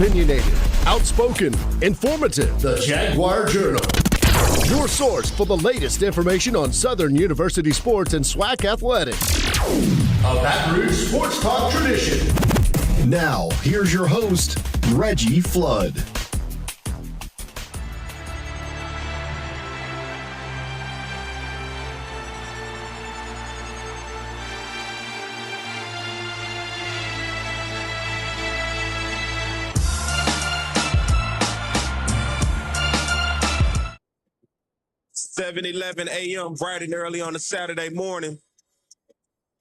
Opinionated, outspoken, informative. The Jaguar Journal. Your source for the latest information on Southern University sports and SWAC athletics. A Baton Rouge sports talk tradition. Now, here's your host, Reggie Flood. (7:11 a.m. bright and early on a Saturday morning.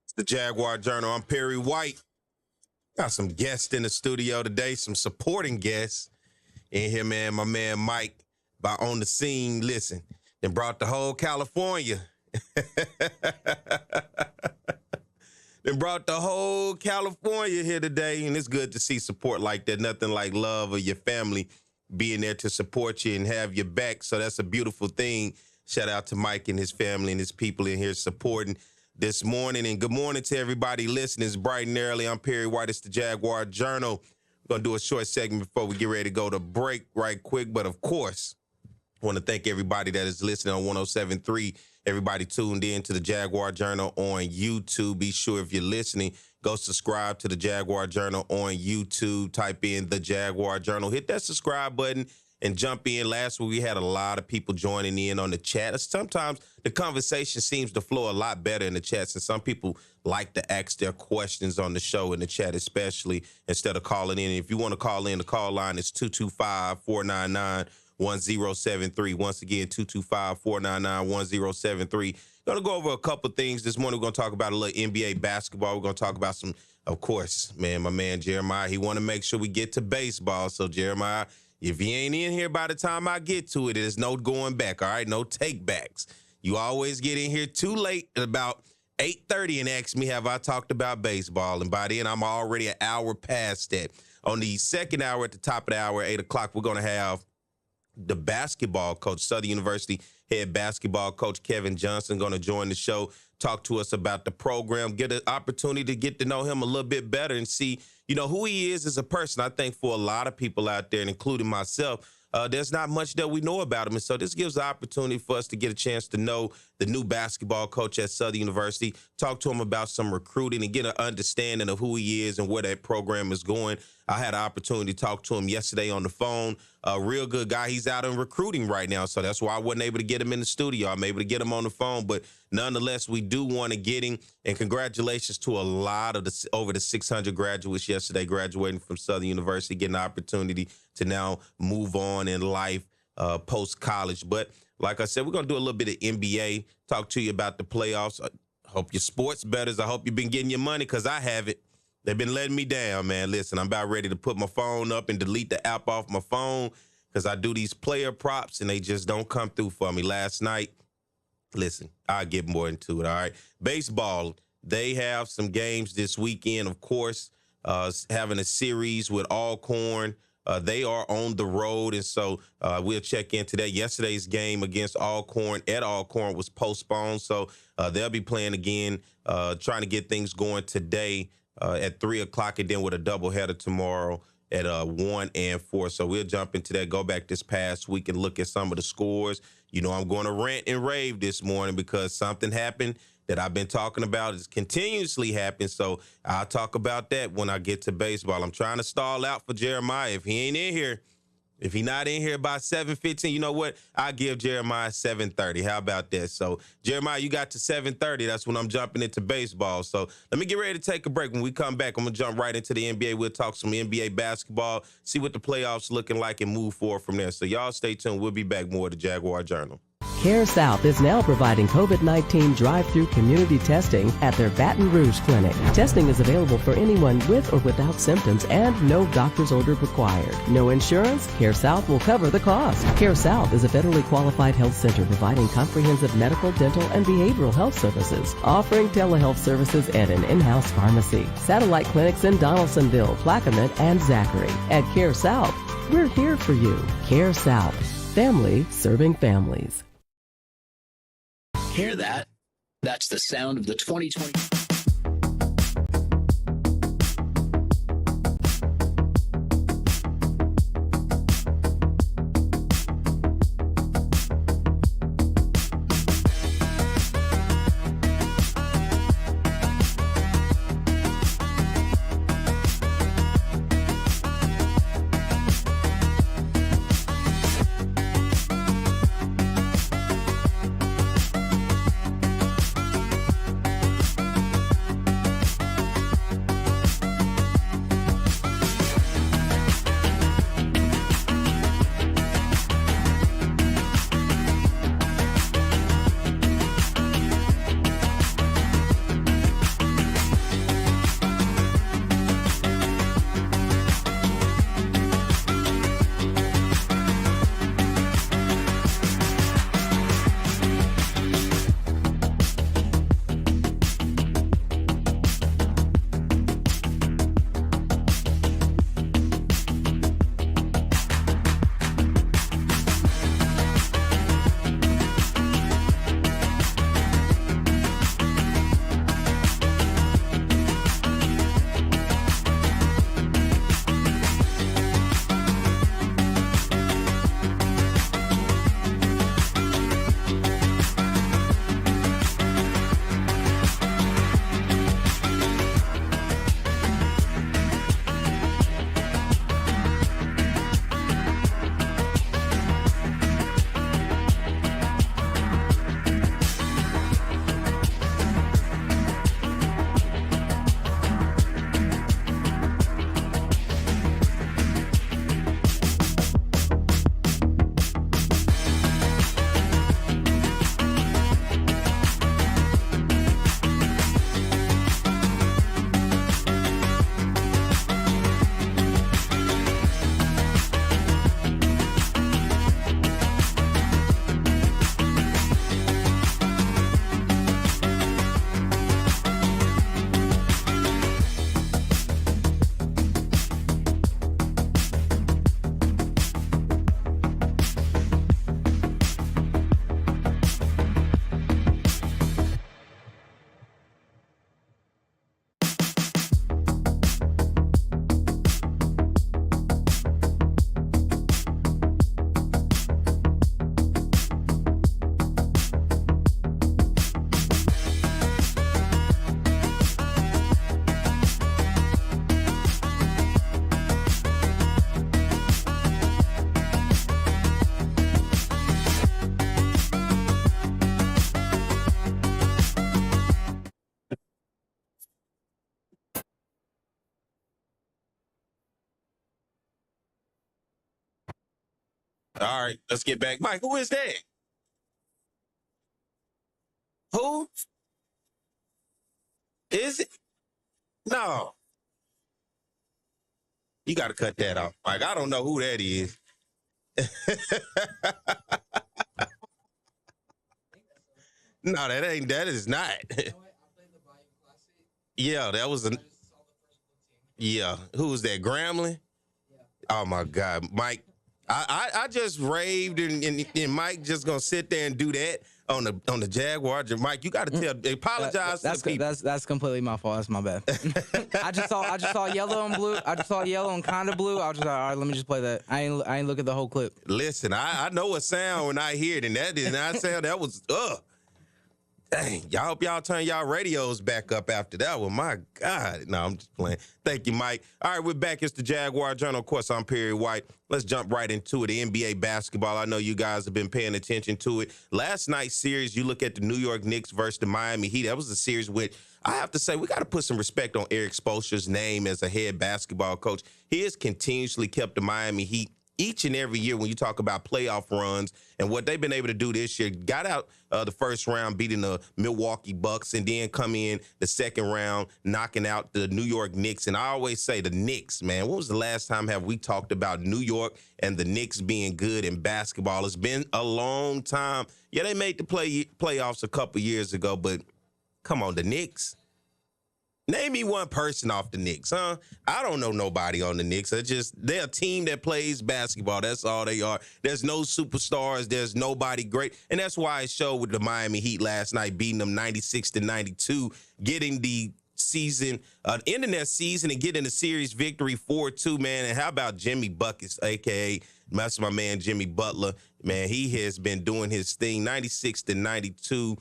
It's the Jaguar Journal. I'm Perry White. Got some guests in the studio today, some supporting guests in here, man. My man Mike, by on the scene, listen, and brought the whole California. Then brought the whole California here today, and it's good to see support like that. Nothing like love or your family being there to support you and have your back. So that's a beautiful thing. Shout out to Mike and his family and his people in here supporting this morning. And good morning to everybody listening. It's bright and early. I'm Perry White. It's the Jaguar Journal. We're going to do a short segment before we get ready to go to break right quick. But, of course, I want to thank everybody that is listening on 107.3. Everybody tuned in to the Jaguar Journal on YouTube. Be sure if you're listening, go subscribe to the Jaguar Journal on YouTube. Type in the Jaguar Journal. Hit that subscribe button and jump in. Last week, we had a lot of people joining in on the chat. Sometimes the conversation seems to flow a lot better in the chats, and some people like to ask their questions on the show in the chat, especially instead of calling in. If you want to call in, the call line is 225-499-1073. Once again, 225-499-1073. Going to go over a couple things this morning. We're going to talk about a little NBA basketball. We're going to talk about some, of course, man, my man Jeremiah, he want to make sure we get to baseball. So, Jeremiah, if he ain't in here by the time I get to it, there's no going back, all right? No take backs. You always get in here too late at about 8:30 and ask me, have I talked about baseball? And by then, I'm already an hour past that. On the second hour, at the top of the hour, 8 o'clock, we're going to have the basketball coach, Southern University head basketball coach Kevin Johnson, going to join the show, talk to us about the program, get an opportunity to get to know him a little bit better and see, you know, who he is as a person. I think for a lot of people out there, and including myself, there's not much that we know about him. And so this gives the opportunity for us to get a chance to know the new basketball coach at Southern University, talk to him about some recruiting and get an understanding of who he is and where that program is going. I had an opportunity to talk to him yesterday on the phone. A real good guy. He's out in recruiting right now, so that's why I wasn't able to get him in the studio. I'm able to get him on the phone, but nonetheless, we do want to get him. And congratulations to a lot of the over the 600 graduates yesterday graduating from Southern University, getting the opportunity to now move on in life post-college. But like I said, we're going to do a little bit of NBA, talk to you about the playoffs. I hope your sports bettors. I hope you've been getting your money because I haven't. They've been letting me down, man. Listen, I'm about ready to put my phone up and delete the app off my phone because I do these player props and they just don't come through for me. Last night, listen, I'll get more into it, all right? Baseball, they have some games this weekend, of course, having a series with Alcorn. They are on the road, and so we'll check into that. Yesterday's game against Alcorn at Alcorn was postponed, so they'll be playing again, trying to get things going today at 3 o'clock, and then with a doubleheader tomorrow at 1 and 4. So we'll jump into that, go back this past week and look at some of the scores. You know, I'm going to rant and rave this morning because something happened that I've been talking about. Is continuously happening, so I'll talk about that when I get to baseball. I'm trying to stall out for Jeremiah. If he ain't in here, if he not in here by 7:15, you know what? I'll give Jeremiah 7:30. How about that? So, Jeremiah, you got to 7:30. That's when I'm jumping into baseball. So, let me get ready to take a break. When we come back, I'm going to jump right into the NBA. We'll talk some NBA basketball, see what the playoffs looking like, and move forward from there. So, y'all stay tuned. We'll be back more with the Jaguar Journal. Care South is now providing COVID-19 drive-through community testing at their Baton Rouge clinic. Testing is available for anyone with or without symptoms and no doctor's order required. No insurance? Care South will cover the cost. Care South is a federally qualified health center providing comprehensive medical, dental, and behavioral health services, offering telehealth services and an in-house pharmacy. Satellite clinics in Donaldsonville, Plaquemine, and Zachary. At Care South, we're here for you. Care South. Family serving families. Hear that? That's the sound of the 2020. All right, let's get back. Mike, who is that? Who? Is it? No. You got to cut that off, Mike. I don't know who that is. No, that is not. Yeah, that was yeah. Who was that? Grambling? Oh my God, Mike. I just raved and Mike just gonna sit there and do that on the Jaguar. Mike, you got to apologize to the people. That's completely my fault. That's my bad. I just saw yellow and blue. I just saw yellow and kind of blue. I was just like, all right, let me just play that. I ain't look at the whole clip. Listen, I know a sound when I hear it, and that did not sound. That was Dang, y'all hope y'all turn y'all radios back up after that one. My God. No, I'm just playing. Thank you, Mike. All right, we're back. It's the Jaguar Journal. Of course, I'm Perry White. Let's jump right into it. The NBA basketball. I know you guys have been paying attention to it. Last night's series, you look at the New York Knicks versus the Miami Heat. That was a series which I have to say we got to put some respect on Eric Spoelstra's name as a head basketball coach. He has continuously kept the Miami Heat each and every year when you talk about playoff runs and what they've been able to do this year. Got out the first round beating the Milwaukee Bucks and then come in the second round knocking out the New York Knicks. And I always say the Knicks, man, when was the last time have we talked about New York and the Knicks being good in basketball? It's been a long time. Yeah, they made the playoffs a couple years ago, but come on, the Knicks. Name me one person off the Knicks, huh? I don't know nobody on the Knicks. They're a team that plays basketball. That's all they are. There's no superstars. There's nobody great. And that's why I showed with the Miami Heat last night, beating them 96-92, getting the season, ending that season and getting the series victory 4-2, man. And how about Jimmy Buckets, a.k.a. that's my man Jimmy Butler. Man, he has been doing his thing, 96-92.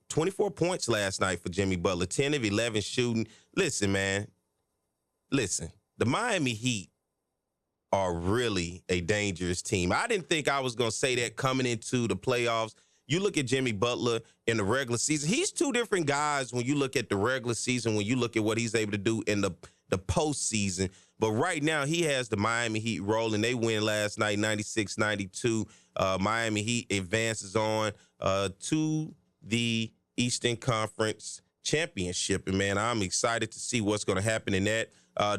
24 points last night for Jimmy Butler, 10 of 11 shooting. Listen, man. Listen, the Miami Heat are really a dangerous team. I didn't think I was going to say that coming into the playoffs. You look at Jimmy Butler in the regular season. He's two different guys when you look at the regular season, when you look at what he's able to do in the postseason. But right now, he has the Miami Heat rolling. They win last night, 96-92. Miami Heat advances on to the Eastern Conference Championship. And, man, I'm excited to see what's going to happen in that.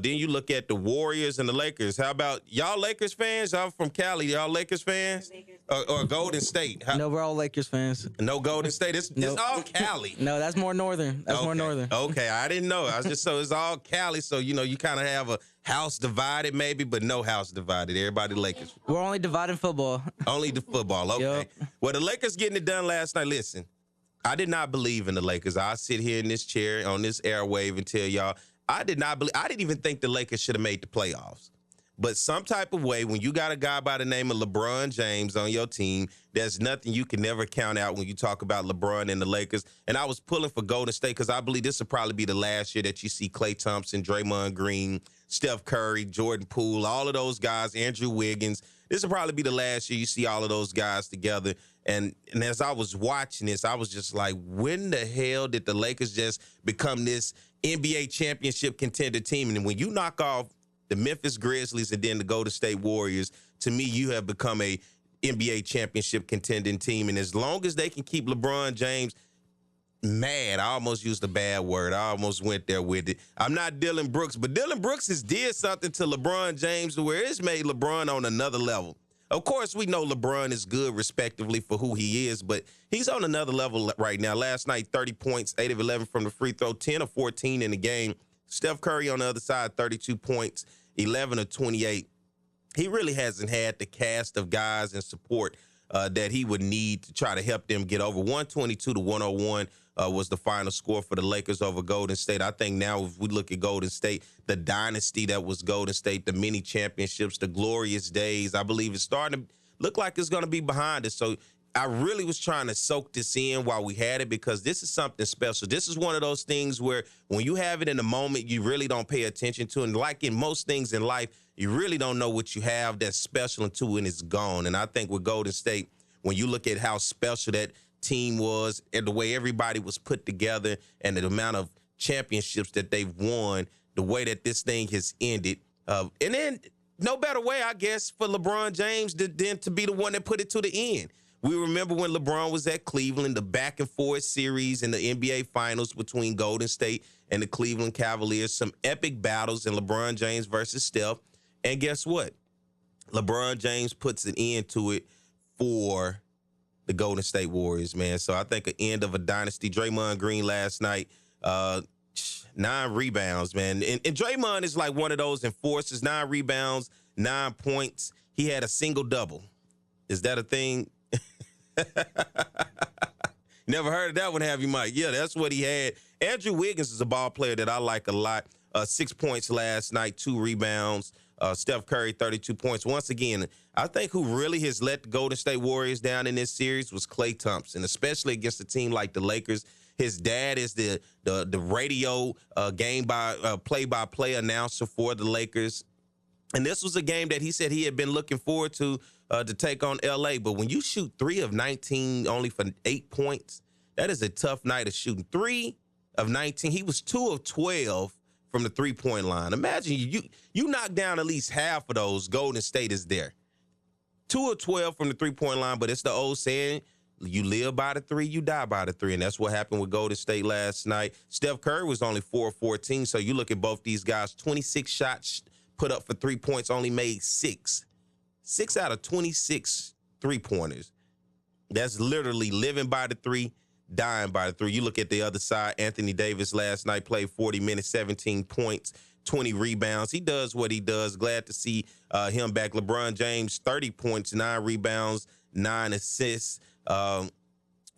Then you look at the Warriors and the Lakers. How about y'all Lakers fans? I'm from Cali. Y'all Lakers fans? Or Golden State? No, we're all Lakers fans. No Golden State? It's all Cali. No, that's more northern. That's more northern. Okay, I didn't know. I was just so it's all Cali. So, you know, you kind of have a house divided maybe, but no house divided. Everybody Lakers. We're only dividing football. Only the football. Okay. Yep. Well, the Lakers getting it done last night. Listen. I did not believe in the Lakers. I sit here in this chair on this airwave and tell y'all, I didn't even think the Lakers should have made the playoffs. But some type of way, when you got a guy by the name of LeBron James on your team, there's nothing you can never count out when you talk about LeBron and the Lakers. And I was pulling for Golden State because I believe this will probably be the last year that you see Klay Thompson, Draymond Green, Steph Curry, Jordan Poole, all of those guys, Andrew Wiggins. This will probably be the last year you see all of those guys together. And as I was watching this, I was just like, when the hell did the Lakers just become this NBA championship contender team? And when you knock off the Memphis Grizzlies and then the Golden State Warriors, to me, you have become a NBA championship contending team. And as long as they can keep LeBron James mad, I almost used a bad word. I almost went there with it. I'm not Dylan Brooks, but Dylan Brooks has did something to LeBron James where it's made LeBron on another level. Of course, we know LeBron is good, respectively, for who he is, but he's on another level right now. Last night, 30 points, 8 of 11 from the free throw, 10 of 14 in the game. Steph Curry on the other side, 32 points, 11 of 28. He really hasn't had the cast of guys and support that he would need to try to help them get over. 122-101 was the final score for the Lakers over Golden State. I think now if we look at Golden State, the dynasty that was Golden State, the many championships, the glorious days, I believe it's starting to look like it's going to be behind us. So I really was trying to soak this in while we had it because this is something special. This is one of those things where when you have it in the moment, you really don't pay attention to it. And like in most things in life, you really don't know what you have that's special until when it's gone. And I think with Golden State, when you look at how special that team was and the way everybody was put together and the amount of championships that they've won, the way that this thing has ended. And then no better way, I guess, for LeBron James than to be the one that put it to the end. We remember when LeBron was at Cleveland, the back and forth series in the NBA Finals between Golden State and the Cleveland Cavaliers, some epic battles in LeBron James versus Steph. And guess what? LeBron James puts an end to it for the Golden State Warriors, man. So I think an end of a dynasty. Draymond Green last night, 9 rebounds, man. And Draymond is like one of those enforcers, 9 rebounds, 9 points. He had a single double. Is that a thing? Never heard of that one, have you, Mike? Yeah, that's what he had. Andrew Wiggins is a ball player that I like a lot. 6 points last night, 2 rebounds. Steph Curry, 32 points. Once again, I think who really has let the Golden State Warriors down in this series was Klay Thompson, especially against a team like the Lakers. His dad is the radio play-by-play announcer for the Lakers. And this was a game that he said he had been looking forward to take on L.A. But when you shoot 3 of 19 only for 8 points, that is a tough night of shooting. 3 of 19. He was 2 of 12 from the three-point line. Imagine you knock down at least half of those. Golden State is there. 2 of 12 from the three-point line, but it's the old saying, you live by the 3, you die by the 3, and that's what happened with Golden State last night. Steph Curry was only 4 of 14, so you look at both these guys, 26 shots put up for 3 points, only made 6. 6 out of 26 three-pointers. That's literally living by the 3, dying by the 3. You look at the other side, Anthony Davis last night played 40 minutes, 17 points, 20 rebounds. He does what he does. Glad to see him back. LeBron James, 30 points, 9 rebounds, 9 assists.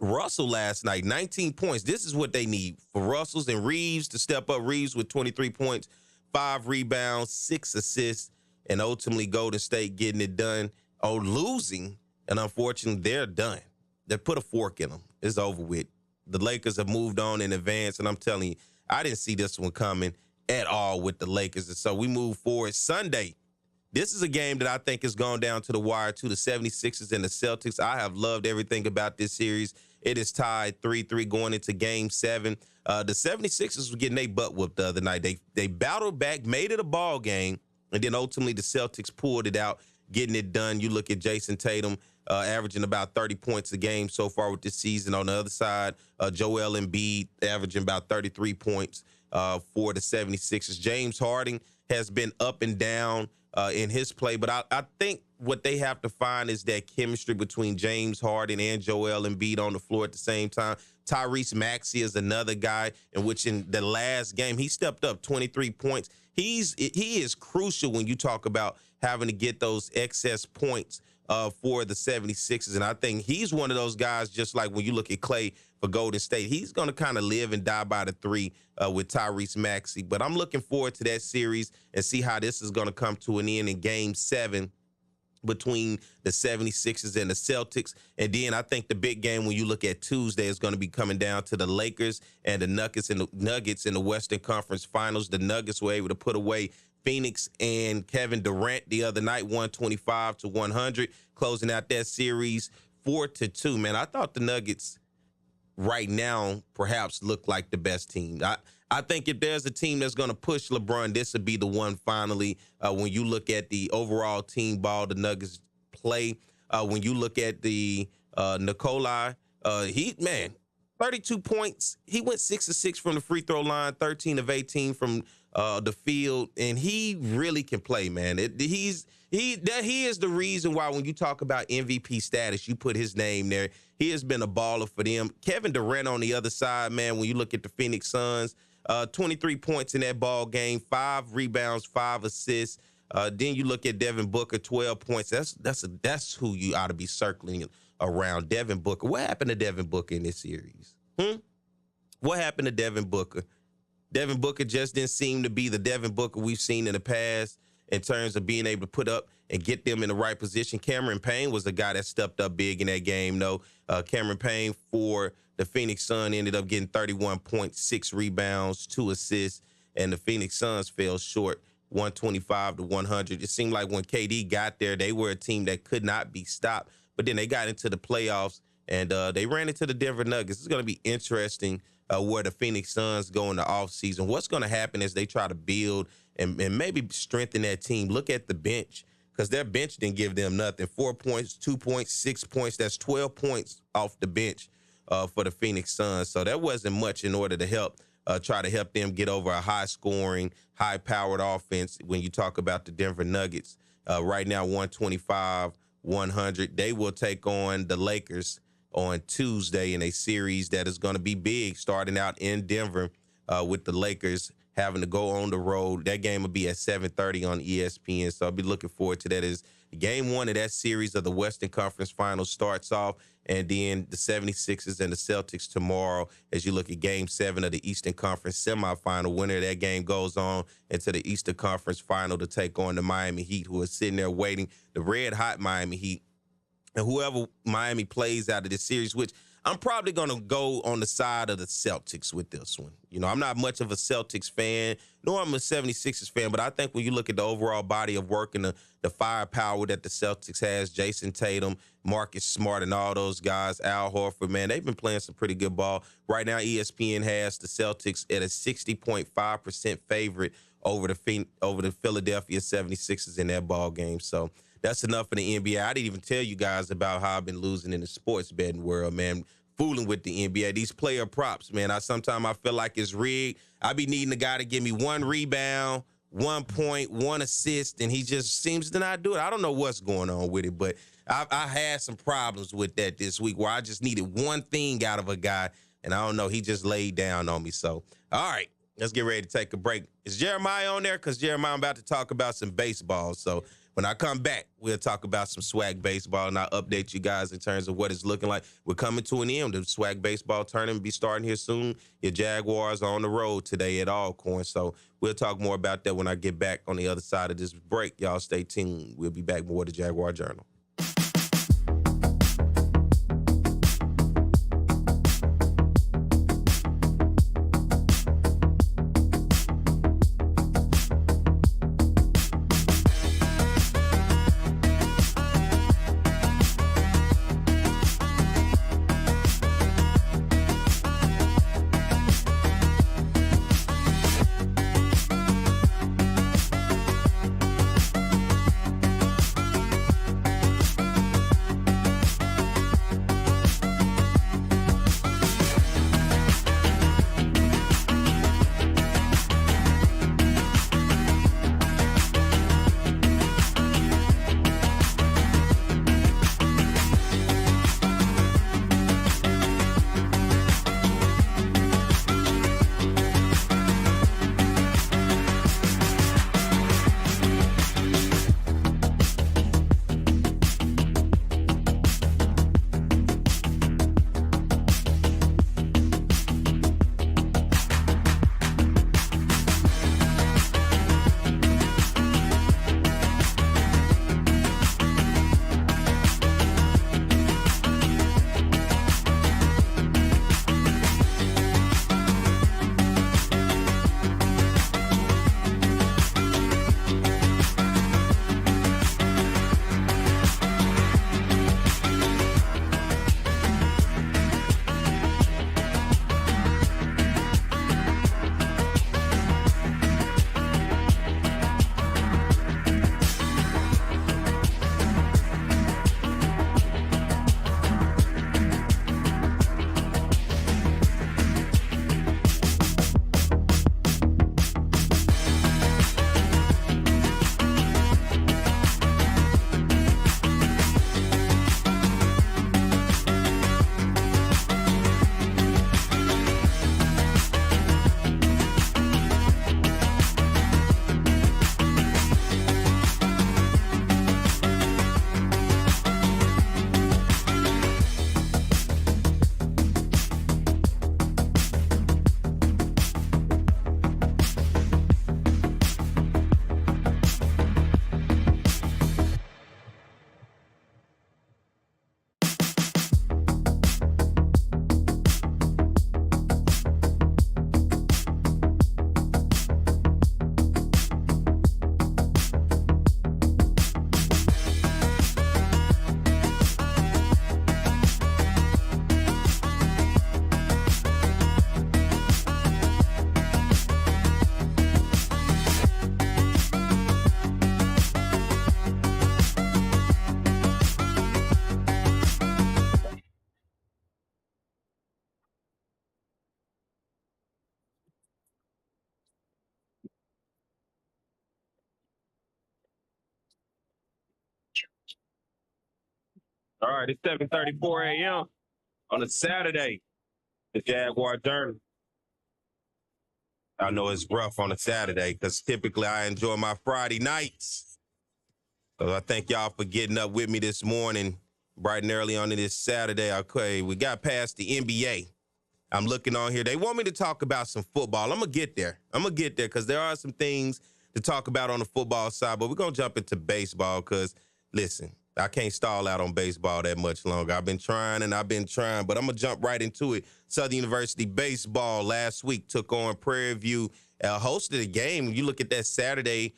Russell last night, 19 points. This is what they need for Russells and Reeves to step up. Reeves with 23 points, 5 rebounds, 6 assists, and ultimately Golden State getting it done. Oh, losing, and unfortunately, they're done. They put a fork in them. It's over with. The Lakers have moved on in advance, and I'm telling you, I didn't see this one coming at all with the Lakers. And so we move forward. Sunday, this is a game that I think is going down to the wire to the 76ers and the Celtics. I have loved everything about this series. It is tied 3-3 going into Game 7. The 76ers were getting their butt whooped the other night. They battled back, made it a ball game, and then ultimately the Celtics pulled it out, getting it done. You look at Jason Tatum averaging about 30 points a game so far with this season. On the other side, Joel Embiid averaging about 33 points for the 76ers. James Harden has been up and down in his play, but I think what they have to find is that chemistry between James Harden and Joel Embiid on the floor at the same time. Tyrese Maxey is another guy in which in the last game, he stepped up 23 points. He is crucial when you talk about having to get those excess points for the 76ers. And I think he's one of those guys, just like when you look at Klay for Golden State, he's going to kind of live and die by the 3 with Tyrese Maxey. But I'm looking forward to that series and see how this is going to come to an end in Game 7 between the 76ers and the Celtics. And then I think the big game when you look at Tuesday is going to be coming down to the Lakers and the Nuggets in the Western Conference Finals. The Nuggets were able to put away Phoenix and Kevin Durant the other night, 125-100, closing out that series 4-2. Man, I thought the Nuggets right now perhaps look like the best team. I think if there's a team that's going to push LeBron, this would be the one finally. When you look at the overall team ball, the Nuggets play. When you look at the Nikolai, 32 points. He went 6 of 6 from the free throw line, 13 of 18 from the field, and he really can play, man. He is the reason why when you talk about MVP status, you put his name there. He has been a baller for them. Kevin Durant on the other side, man, when you look at the Phoenix Suns, 23 points in that ball game, 5 rebounds, 5 assists. Then you look at Devin Booker, 12 points. That's who you ought to be circling around, Devin Booker. What happened to Devin Booker in this series? What happened to Devin Booker? Devin Booker just didn't seem to be the Devin Booker we've seen in the past in terms of being able to put up and get them in the right position. Cameron Payne was the guy that stepped up big in that game, though. Cameron Payne for the Phoenix Suns ended up getting 31 points, 6 rebounds, 2 assists, and the Phoenix Suns fell short, 125-100. It seemed like when KD got there, they were a team that could not be stopped. But then they got into the playoffs, and they ran into the Denver Nuggets. It's going to be interesting where the Phoenix Suns go in the offseason. What's going to happen is they try to build and maybe strengthen that team. Look at the bench, because their bench didn't give them nothing. 4 points, 2 points, 6 points. That's 12 points off the bench for the Phoenix Suns. So that wasn't much in order to try to help them get over a high-scoring, high-powered offense when you talk about the Denver Nuggets. Right now, 125-100. They will take on the Lakers on Tuesday in a series that is going to be big, starting out in Denver with the Lakers having to go on the road. That game will be at 7:30 on ESPN, so I'll be looking forward to that. As game one of that series of the Western Conference Finals starts off, and then the 76ers and the Celtics tomorrow as you look at game 7 of the Eastern Conference semifinal. Winner of that game goes on into the Eastern Conference Final to take on the Miami Heat, who are sitting there waiting, the red-hot Miami Heat. And whoever Miami plays out of this series, which I'm probably going to go on the side of the Celtics with this one. You know, I'm not much of a Celtics fan, nor I'm a 76ers fan, but I think when you look at the overall body of work and the firepower that the Celtics has, Jason Tatum, Marcus Smart, and all those guys, Al Horford, man, they've been playing some pretty good ball. Right now, ESPN has the Celtics at a 60.5% favorite over the Philadelphia 76ers in that ball game. So that's enough for the NBA. I didn't even tell you guys about how I've been losing in the sports betting world, man. Fooling with the NBA. These player props, man. Sometimes I feel like it's rigged. I be needing a guy to give me 1 rebound, 1 point, 1 assist, and he just seems to not do it. I don't know what's going on with it, but I had some problems with that this week where I just needed one thing out of a guy, and I don't know. He just laid down on me. So, all right, let's get ready to take a break. Is Jeremiah on there? Because Jeremiah, I'm about to talk about some baseball. So when I come back, we'll talk about some SWAC baseball, and I'll update you guys in terms of what it's looking like. We're coming to an end. The SWAC baseball tournament will be starting here soon. Your Jaguars are on the road today at Alcorn, so we'll talk more about that when I get back on the other side of this break. Y'all stay tuned. We'll be back more with the Jaguar Journal. All right, it's 7:34 a.m. on a Saturday. The Jaguar Journal. I know it's rough on a Saturday because typically I enjoy my Friday nights. So I thank y'all for getting up with me this morning, bright and early on this Saturday. Okay, we got past the NBA. I'm looking on here. They want me to talk about some football. I'm going to get there. Because there are some things to talk about on the football side, but we're going to jump into baseball because, listen, I can't stall out on baseball that much longer. I've been trying, but I'm going to jump right into it. Southern University baseball last week took on Prairie View, hosted a game. When you look at that Saturday,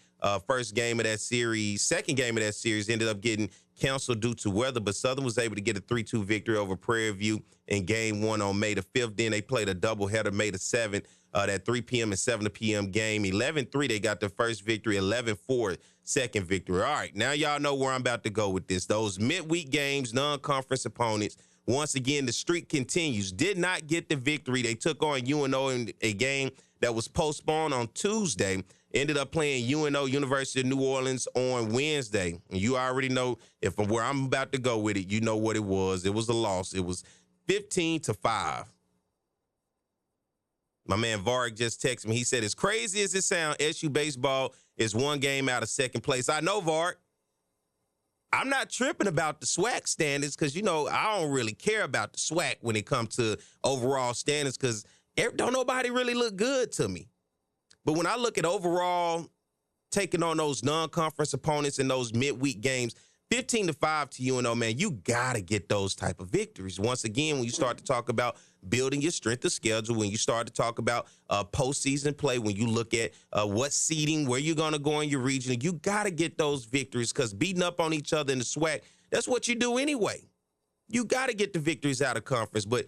first game of that series, second game of that series ended up getting canceled due to weather, but Southern was able to get a 3-2 victory over Prairie View in game one on May the 5th. Then they played a doubleheader May the 7th, that 3 p.m. and 7 p.m. game. 11-3, they got the first victory. 11-4, second victory. All right, now y'all know where I'm about to go with this. Those midweek games, non-conference opponents, once again, the streak continues. Did not get the victory. They took on UNO in a game that was postponed on Tuesday. Ended up playing UNO, University of New Orleans, on Wednesday. And you already know if where I'm about to go with it, you know what it was. It was a loss. It was 15-5. My man Varg just texted me. He said, as crazy as it sounds, SU baseball is one game out of second place. I know, Varg. I'm not tripping about the SWAC standards because, you know, I don't really care about the SWAC when it comes to overall standards because don't nobody really look good to me. But when I look at overall taking on those non-conference opponents in those midweek games, 15-5 to UNO, man, you got to get those type of victories. Once again, when you start to talk about building your strength of schedule, when you start to talk about postseason play, when you look at what seeding, where you're going to go in your region, you got to get those victories because beating up on each other in the SWAC, that's what you do anyway. You got to get the victories out of conference. But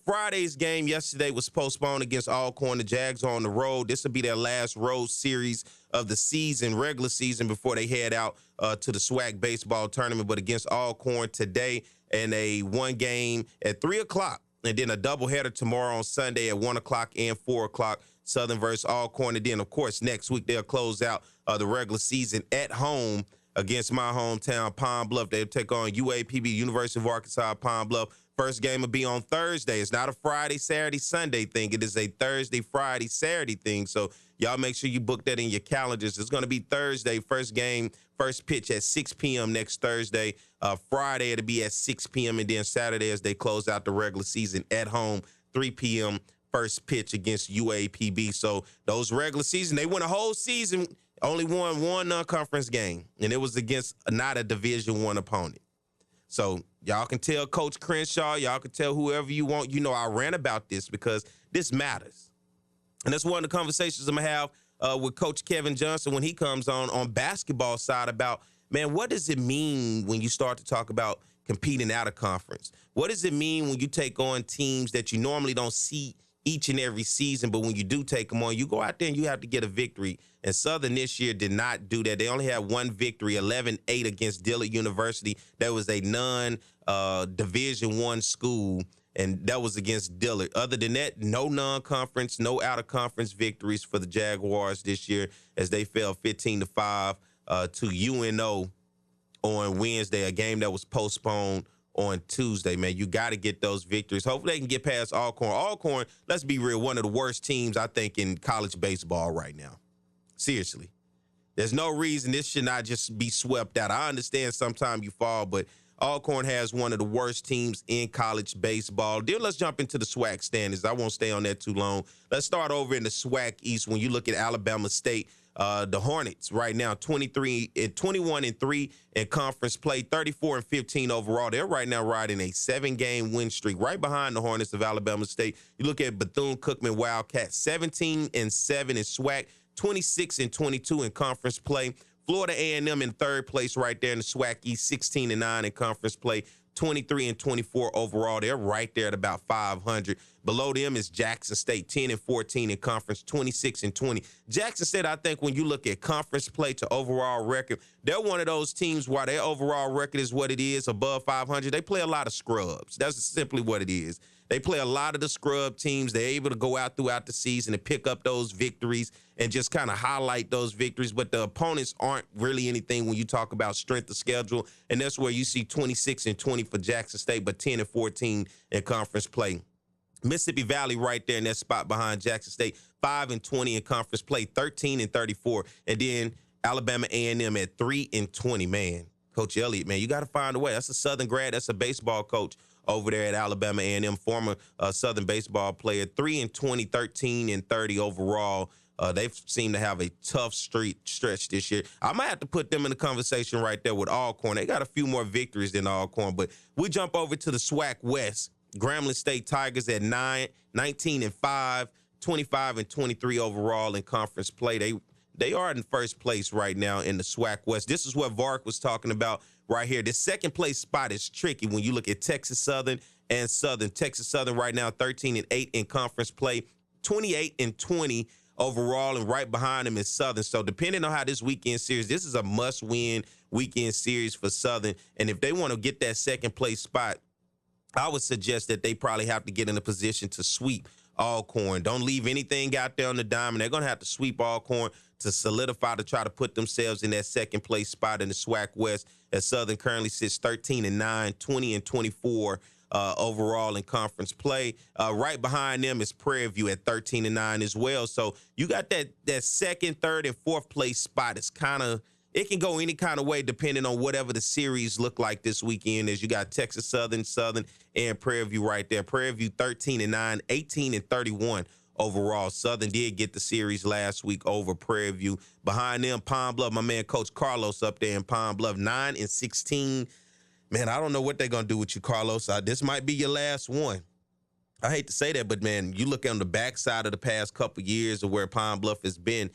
Friday's game yesterday was postponed against Alcorn. The Jags are on the road. This will be their last road series of the season, regular season, before they head out to the SWAC baseball tournament. But against Alcorn today, and a one game at 3 o'clock, and then a doubleheader tomorrow on Sunday at 1 o'clock and 4 o'clock, Southern versus Alcorn. And then, of course, next week they'll close out the regular season at home against my hometown, Pine Bluff. They'll take on UAPB, University of Arkansas, Pine Bluff. First game will be on Thursday. It's not a Friday, Saturday, Sunday thing. It is a Thursday, Friday, Saturday thing. So y'all make sure you book that in your calendars. It's going to be Thursday, first game, first pitch at 6 p.m. next Thursday. Friday, it'll be at 6 p.m. And then Saturday, as they close out the regular season at home, 3 p.m. first pitch against UAPB. So those regular season, they win a whole season, only won one non-conference game, and it was against not a Division I opponent. So y'all can tell Coach Crenshaw, y'all can tell whoever you want. You know, I ran about this because this matters. And that's one of the conversations I'm going to have with Coach Kevin Johnson when he comes on basketball side about, man, what does it mean when you start to talk about competing out of conference? What does it mean when you take on teams that you normally don't see each and every season, but when you do take them on, you go out there and you have to get a victory. And Southern this year did not do that. They only had one victory, 11-8 against Dillard University. That was a non-Division I school, and that was against Dillard. Other than that, no non-conference, no out-of-conference victories for the Jaguars this year as they fell 15-5 to UNO on Wednesday, a game that was postponed on Tuesday. Man, you got to get those victories. Hopefully they can get past Alcorn. Alcorn, let's be real, one of the worst teams, I think, in college baseball right now. Seriously. There's no reason this should not just be swept out. I understand sometimes you fall, but Alcorn has one of the worst teams in college baseball. Then let's jump into the SWAC standings. I won't stay on that too long. Let's start over in the SWAC East. When you look at Alabama State, the Hornets right now 21-3 in conference play, 34-15 overall. They're right now riding a 7-game win streak, right behind the Hornets of Alabama State. You look at Bethune-Cookman Wildcats, 17-7 in SWAC, 26-22 in conference play. Florida A&M in third place right there in the SWAC East, 16-9 in conference play, 23-24 overall. They're right there at about 500. Below them is Jackson State, 10-14 in conference, 26-20. Jackson State, I think when you look at conference play to overall record, they're one of those teams where their overall record is what it is, above 500. They play a lot of scrubs. That's simply what it is. They play a lot of the scrub teams. They're able to go out throughout the season and pick up those victories and just kind of highlight those victories. But the opponents aren't really anything when you talk about strength of schedule. And that's where you see 26-20 for Jackson State, but 10-14 in conference play. Mississippi Valley right there in that spot behind Jackson State, 5-20 in conference play, 13-34. And then Alabama A&M at 3-20, man. Coach Elliott, man, you got to find a way. That's a Southern grad. That's a baseball coach over there at Alabama A&M, former Southern baseball player. 3-20, 13-30 overall. They've seemed to have a tough stretch this year. I might have to put them in the conversation right there with Alcorn. They got a few more victories than Alcorn, but we jump over to the SWAC West. Grambling State Tigers at 19-5, 25-23 overall in conference play. They are in first place right now in the SWAC West. This is what Vark was talking about right here. The second place spot is tricky when you look at Texas Southern and Southern. Texas Southern right now 13-8 in conference play, 28-20 overall, and right behind them is Southern. So depending on how this weekend series, this is a must-win weekend series for Southern. And if they want to get that second place spot, I would suggest that they probably have to get in a position to sweep Alcorn. Don't leave anything out there on the diamond. They're going to have to sweep Alcorn to solidify, to try to put themselves in that second place spot in the SWAC West, as Southern currently sits 13-9, 20-24 overall in conference play. Right behind them is Prairie View at 13-9 as well. So you got that second, third, and fourth place spot. It's kind of, it can go any kind of way depending on whatever the series look like this weekend. As you got Texas Southern, and Prairie View right there. Prairie View 13-9, 18-31 overall. Southern did get the series last week over Prairie View. Behind them, Pine Bluff, my man Coach Carlos up there in Pine Bluff, 9-16. Man, I don't know what they're going to do with you, Carlos. This might be your last one. I hate to say that, but, man, you look on the backside of the past couple years of where Pine Bluff has been.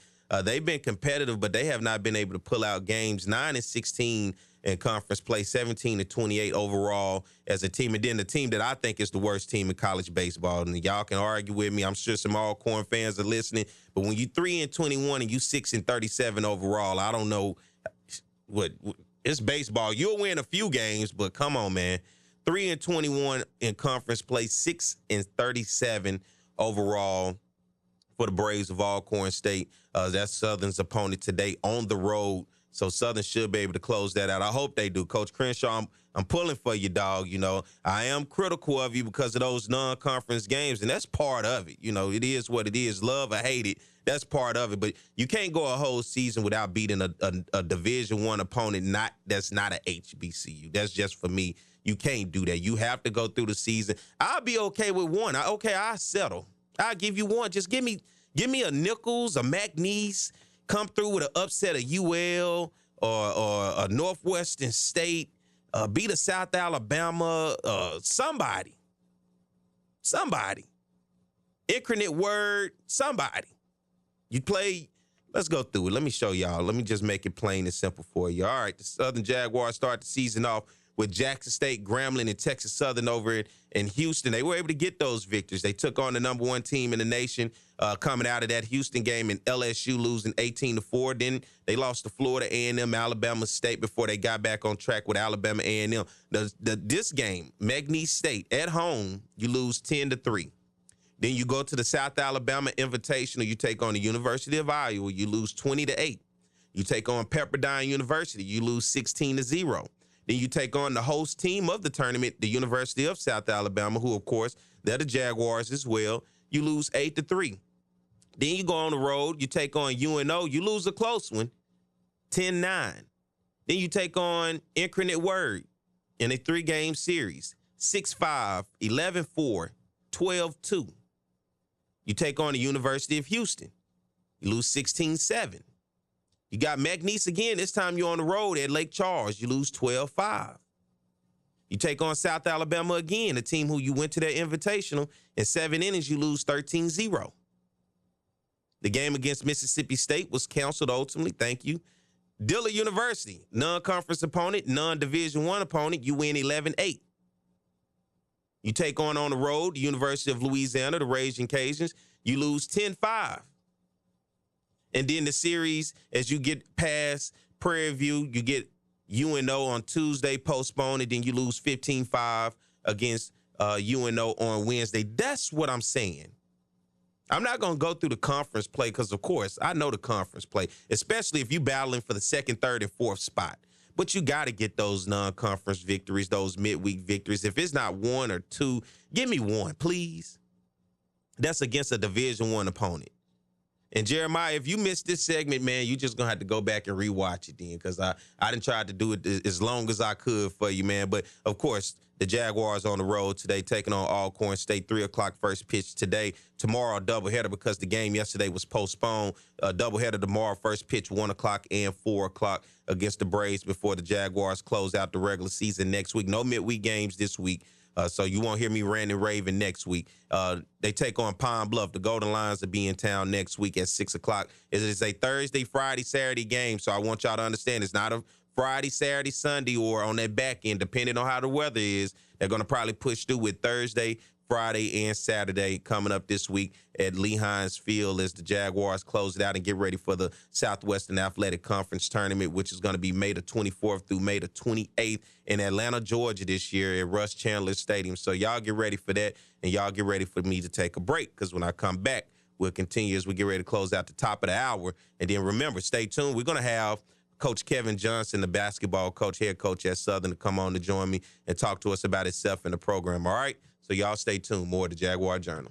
They've been competitive, but they have not been able to pull out games. 9-16 in conference play, 17-28 overall as a team. And then the team that I think is the worst team in college baseball, and y'all can argue with me. I'm sure some Alcorn fans are listening. But when you 3-21 and you 6-37 overall, I don't know what it's baseball. You'll win a few games, but come on, man. 3-21 in conference play, 6-37 overall for the Braves of Alcorn State. That's Southern's opponent today on the road. So Southern should be able to close that out. I hope they do. Coach Crenshaw, I'm pulling for you, dog. You know, I am critical of you because of those non-conference games, and that's part of it. You know, it is what it is. Love or hate it, that's part of it. But you can't go a whole season without beating a Division I opponent that's not a HBCU. That's just for me. You can't do that. You have to go through the season. I'll be okay with one. I'll settle. I'll give you one. Just give me a Nichols, a McNeese, come through with an upset of UL or a Northwestern State, beat a South Alabama, somebody. Incarnate Word, somebody. You play, let's go through it. Let me show y'all. Let me just make it plain and simple for you. All right, the Southern Jaguars start the season off with Jackson State, Grambling, and Texas Southern over in Houston. They were able to get those victories. They took on the number one team in the nation coming out of that Houston game, and LSU losing 18-4. Then they lost to Florida A&M, Alabama State before they got back on track with Alabama A&M. This game, McNeese State, at home, you lose 10-3. Then you go to the South Alabama Invitational. You take on the University of Iowa. You lose 20-8. You take on Pepperdine University. You lose 16-0. Then you take on the host team of the tournament, the University of South Alabama, who, of course, they're the Jaguars as well. You lose 8-3. Then you go on the road. You take on UNO. You lose a close one, 10-9. Then you take on Incarnate Word in a 3-game series, 6-5, 11-4, 12-2. You take on the University of Houston. You lose 16-7. You got McNeese again. This time you're on the road at Lake Charles. You lose 12-5. You take on South Alabama again, a team who you went to their invitational. In 7 innings, you lose 13-0. The game against Mississippi State was canceled ultimately. Thank you. Dillard University, non-conference opponent, non-Division I opponent. You win 11-8. You take on the road the University of Louisiana, the Raging Cajuns. You lose 10-5. And then the series, as you get past Prairie View, you get UNO on Tuesday postponed, and then you lose 15-5 against UNO on Wednesday. That's what I'm saying. I'm not going to go through the conference play because, of course, I know the conference play, especially if you're battling for the second, third, and fourth spot. But you got to get those non-conference victories, those midweek victories. If it's not one or two, give me one, please. That's against a Division I opponent. And Jeremiah, if you missed this segment, man, you just going to have to go back and rewatch it then, because I didn't try to do it as long as I could for you, man. But, of course, the Jaguars on the road today, taking on Alcorn State, 3 o'clock first pitch today. Tomorrow, doubleheader because the game yesterday was postponed. Doubleheader tomorrow, first pitch, 1 o'clock and 4 o'clock against the Braves before the Jaguars close out the regular season next week. No midweek games this week. So you won't hear me ranting raving next week. They take on Pine Bluff. The Golden Lions will be in town next week at 6 o'clock. It is a Thursday, Friday, Saturday game. So I want y'all to understand it's not a Friday, Saturday, Sunday, or on that back end, depending on how the weather is. They're going to probably push through with Thursday, Friday, and Saturday coming up this week at Lee Hines Field as the Jaguars close it out and get ready for the Southwestern Athletic Conference Tournament, which is going to be May the 24th through May the 28th in Atlanta, Georgia this year at Russ Chandler Stadium. So y'all get ready for that, and y'all get ready for me to take a break, because when I come back, we'll continue as we get ready to close out the top of the hour. And then remember, stay tuned. We're going to have Coach Kevin Johnson, the basketball coach, head coach at Southern, to come on to join me and talk to us about himself and the program, all right? So y'all stay tuned. More of the Jaguar Journal.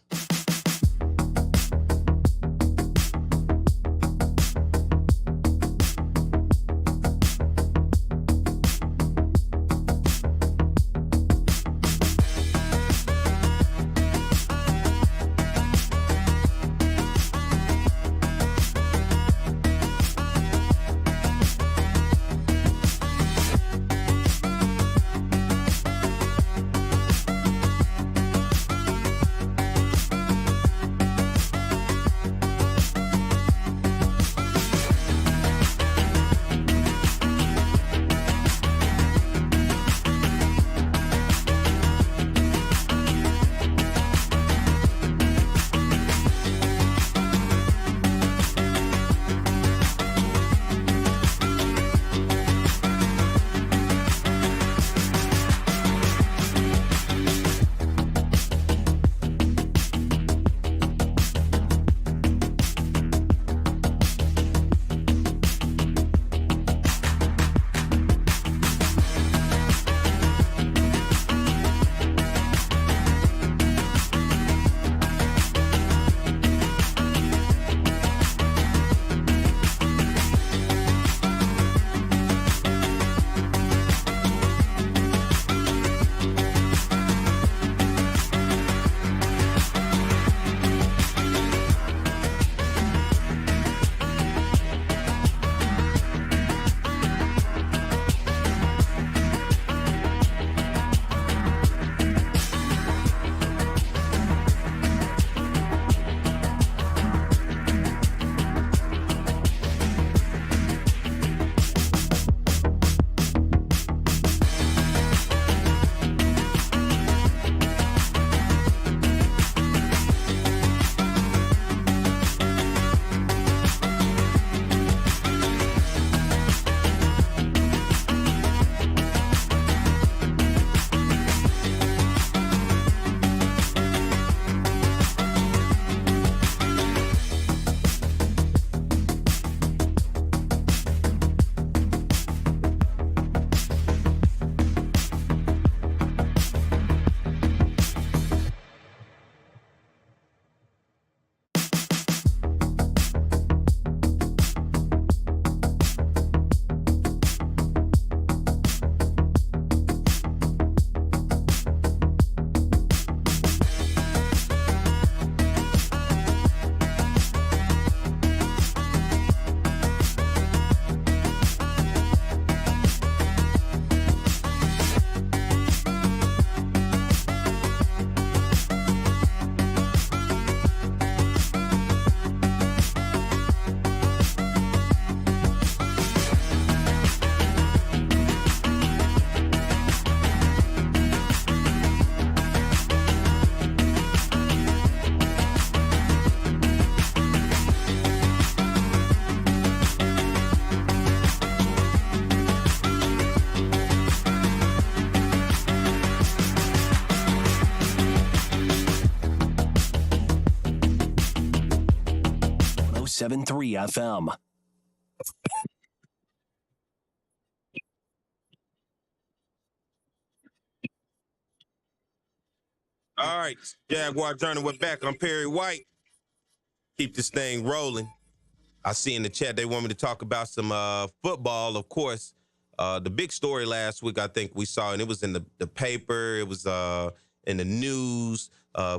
1073 FM. All right, Jaguar Journal, we're back. I'm Perry White. Keep this thing rolling. I see in the chat they want me to talk about some football, of course. The big story last week, I think we saw, and it was in the paper, it was in the news,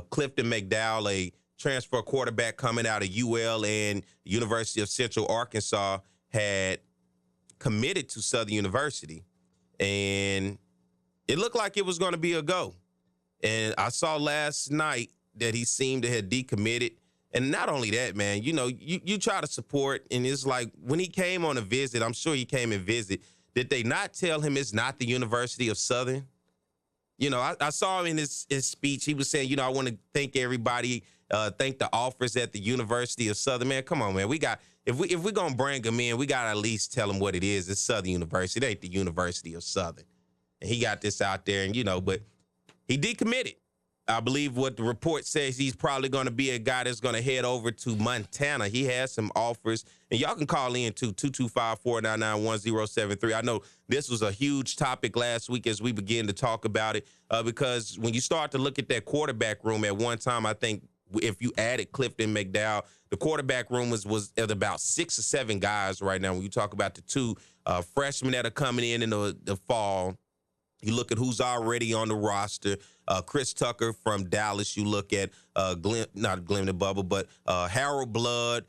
Clifton McDowell, a transfer quarterback coming out of UL and University of Central Arkansas, had committed to Southern University. And it looked like it was going to be a go. And I saw last night that he seemed to have decommitted. And not only that, man, you know, you try to support, and it's like when he came on a visit, I'm sure he came and visit. Did they not tell him it's not the University of Southern? You know, I saw him in his speech. He was saying, you know, I want to thank everybody, thank the offers at the University of Southern. Man, come on, man. We got, if we're going to bring him in, we got to at least tell him what it is. It's Southern University. It ain't the University of Southern. And he got this out there, and, you know, but he decommitted. I believe what the report says, he's probably going to be a guy that's going to head over to Montana. He has some offers, and y'all can call in to 225-499-1073. I know this was a huge topic last week as we began to talk about it, because when you start to look at that quarterback room at one time, I think if you added Clifton McDowell, the quarterback room was at about 6 or 7 guys right now. When you talk about the 2 freshmen that are coming in the fall, you look at who's already on the roster. Chris Tucker from Dallas. You look at not Glenn and Bubba, but Harold Blood.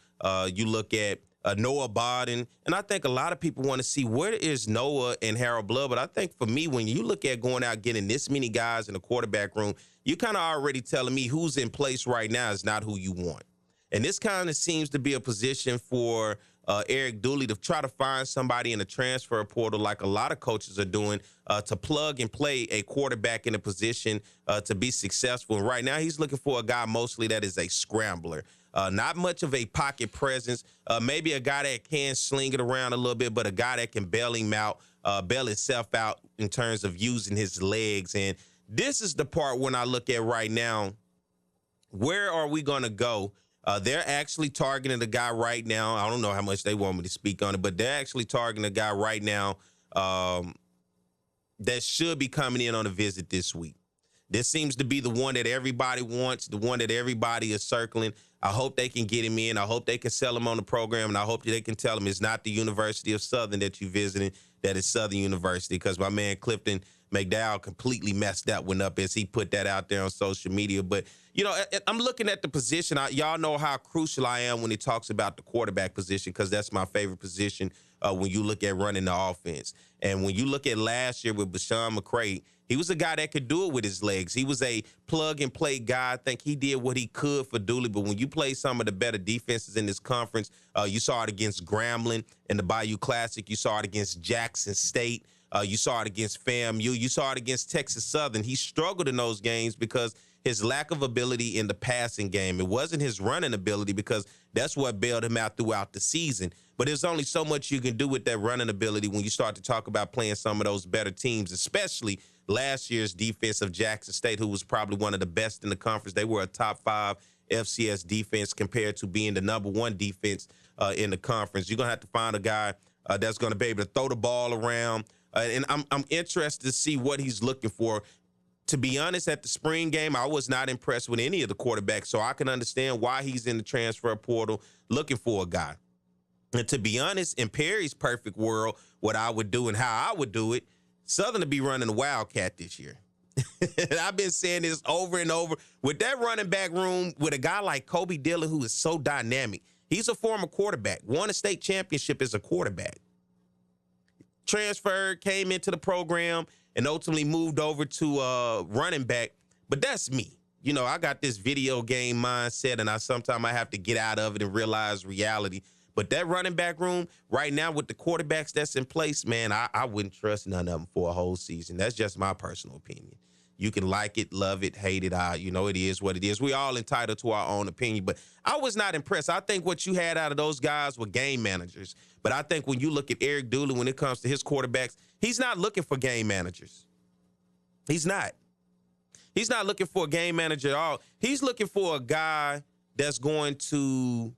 You look at Noah Bawden. And I think a lot of people want to see where is Noah and Harold Blood. But I think for me, when you look at going out getting this many guys in the quarterback room, you kind of already telling me who's in place right now is not who you want. And this kind of seems to be a position for Eric Dooley to try to find somebody in the transfer portal, like a lot of coaches are doing, to plug and play a quarterback in a position to be successful. And right now he's looking for a guy mostly that is a scrambler. Not much of a pocket presence, maybe a guy that can sling it around a little bit, but a guy that can bail himself out in terms of using his legs. And this is the part when I look at right now, where are we going to go? They're actually targeting a guy right now. I don't know how much they want me to speak on it, but they're actually targeting a guy right now that should be coming in on a visit this week. This seems to be the one that everybody wants, the one that everybody is circling. I hope they can get him in. I hope they can sell him on the program, and I hope they can tell him it's not the University of Southern that you're visiting, that it's Southern University, because my man Clifton McDowell completely messed that one up as he put that out there on social media. But, you know, I'm looking at the position. Y'all know how crucial I am when it talks about the quarterback position, because that's my favorite position when you look at running the offense. And when you look at last year with Bashawn McCray, he was a guy that could do it with his legs. He was a plug-and-play guy. I think he did what he could for Dooley. But when you play some of the better defenses in this conference, you saw it against Grambling in the Bayou Classic. You saw it against Jackson State. You saw it against FAMU. You saw it against Texas Southern. He struggled in those games because his lack of ability in the passing game. It wasn't his running ability, because that's what bailed him out throughout the season. But there's only so much you can do with that running ability when you start to talk about playing some of those better teams, especially last year's defense of Jackson State, who was probably one of the best in the conference. They were a top 5 FCS defense compared to being the number 1 defense in the conference. You're going to have to find a guy that's going to be able to throw the ball around. And I'm interested to see what he's looking for. To be honest, at the spring game, I was not impressed with any of the quarterbacks, so I can understand why he's in the transfer portal looking for a guy. And to be honest, in Perry's perfect world, what I would do and how I would do it, Southern to be running a Wildcat this year. And I've been saying this over and over. With that running back room, with a guy like Kobe Dillon, who is so dynamic, he's a former quarterback, won a state championship as a quarterback. Transferred, came into the program, and ultimately moved over to running back. But that's me. You know, I got this video game mindset, and sometimes I have to get out of it and realize reality. But that running back room right now with the quarterbacks that's in place, man, I wouldn't trust none of them for a whole season. That's just my personal opinion. You can like it, love it, hate it. You know, it is what it is. We all entitled to our own opinion. But I was not impressed. I think what you had out of those guys were game managers. But I think when you look at Eric Dooley, when it comes to his quarterbacks, he's not looking for game managers. He's not. He's not looking for a game manager at all. He's looking for a guy that's going to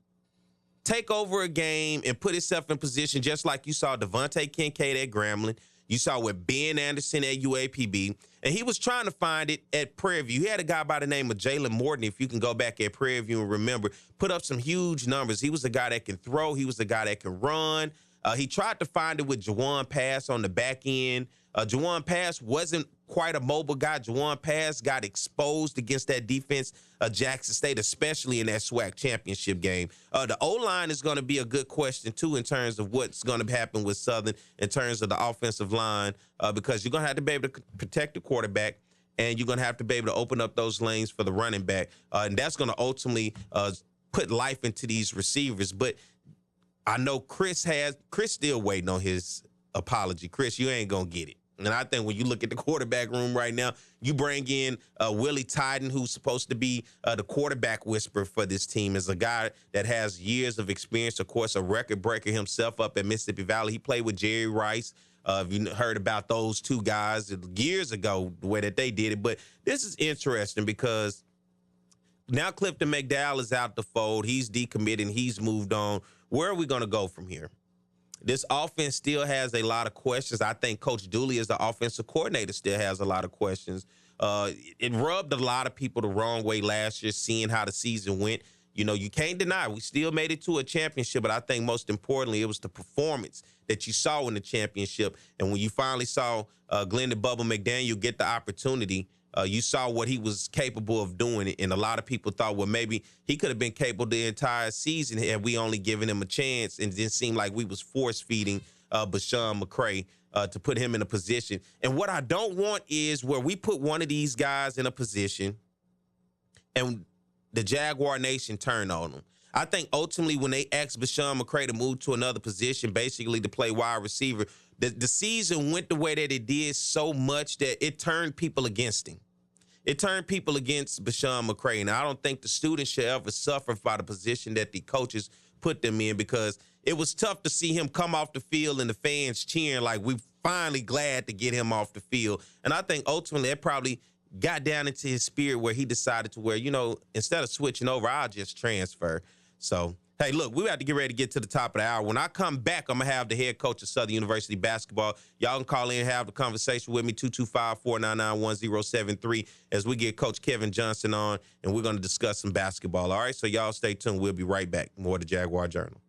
take over a game and put himself in position just like you saw Devontae Kincaid at Grambling. You saw with Ben Anderson at UAPB. And he was trying to find it at Prairie View. He had a guy by the name of Jalen Morton, if you can go back at Prairie View and remember, put up some huge numbers. He was a guy that can throw. He was a guy that can run. He tried to find it with Jawan Pass on the back end. Jawan Pass wasn't quite a mobile guy. Jawan Pass got exposed against that defense, Jackson State, especially in that SWAC championship game. The O-line is going to be a good question, too, in terms of what's going to happen with Southern in terms of the offensive line, because you're going to have to be able to protect the quarterback, and you're going to have to be able to open up those lanes for the running back. And that's going to ultimately put life into these receivers. But I know Chris still waiting on his apology. Chris, you ain't going to get it. And I think when you look at the quarterback room right now, you bring in Willie Tyden, who's supposed to be the quarterback whisperer for this team, is a guy that has years of experience, of course, a record breaker himself up at Mississippi Valley. He played with Jerry Rice. You heard about those two guys years ago, the way that they did it. But this is interesting because now Clifton McDowell is out the fold. He's decommitting. He's moved on. Where are we going to go from here? This offense still has a lot of questions. I think Coach Dooley, as the offensive coordinator, still has a lot of questions. It rubbed a lot of people the wrong way last year, seeing how the season went. You know, you can't deny we still made it to a championship, but I think most importantly, it was the performance that you saw in the championship. And when you finally saw Glendon Bubba McDaniel get the opportunity, you saw what he was capable of doing. And a lot of people thought, well, maybe he could have been capable the entire season had we only given him a chance. And it didn't seem like we was force-feeding Bashawn McCray to put him in a position. And what I don't want is where we put one of these guys in a position and the Jaguar Nation turn on them. I think ultimately when they asked Bashawn McCray to move to another position, basically to play wide receiver, the season went the way that it did so much that it turned people against him. It turned people against Bashawn McCray. And I don't think the students should ever suffer by the position that the coaches put them in, because it was tough to see him come off the field and the fans cheering like we're finally glad to get him off the field. And I think ultimately it probably got down into his spirit where he decided to where, you know, instead of switching over, I'll just transfer. So, hey, look, we have to get ready to get to the top of the hour. When I come back, I'm going to have the head coach of Southern University basketball. Y'all can call in and have the conversation with me, 225-499-1073, as we get Coach Kevin Johnson on, and we're going to discuss some basketball. All right, so y'all stay tuned. We'll be right back. More of the Jaguar Journal.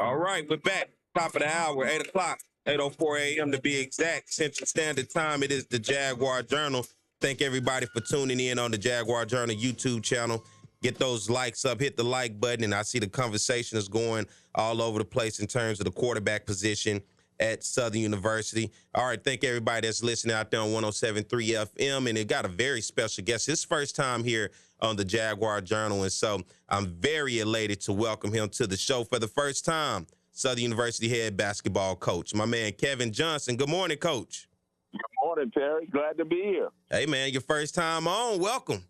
All right, we're back. Top of the hour, 8 o'clock, 8:04 a.m. to be exact. Central Standard Time. It is the Jaguar Journal. Thank everybody for tuning in on the Jaguar Journal YouTube channel. Get those likes up, hit the like button, and I see the conversation is going all over the place in terms of the quarterback position at Southern University. All right, thank everybody that's listening out there on 107.3 FM, and it got a very special guest. His first time here on the Jaguar Journal, and so I'm very elated to welcome him to the show for the first time. Southern University head basketball coach, my man Kevin Johnson. Good morning, Coach. Good morning, Perry. Glad to be here. Hey, man, your first time on. Welcome.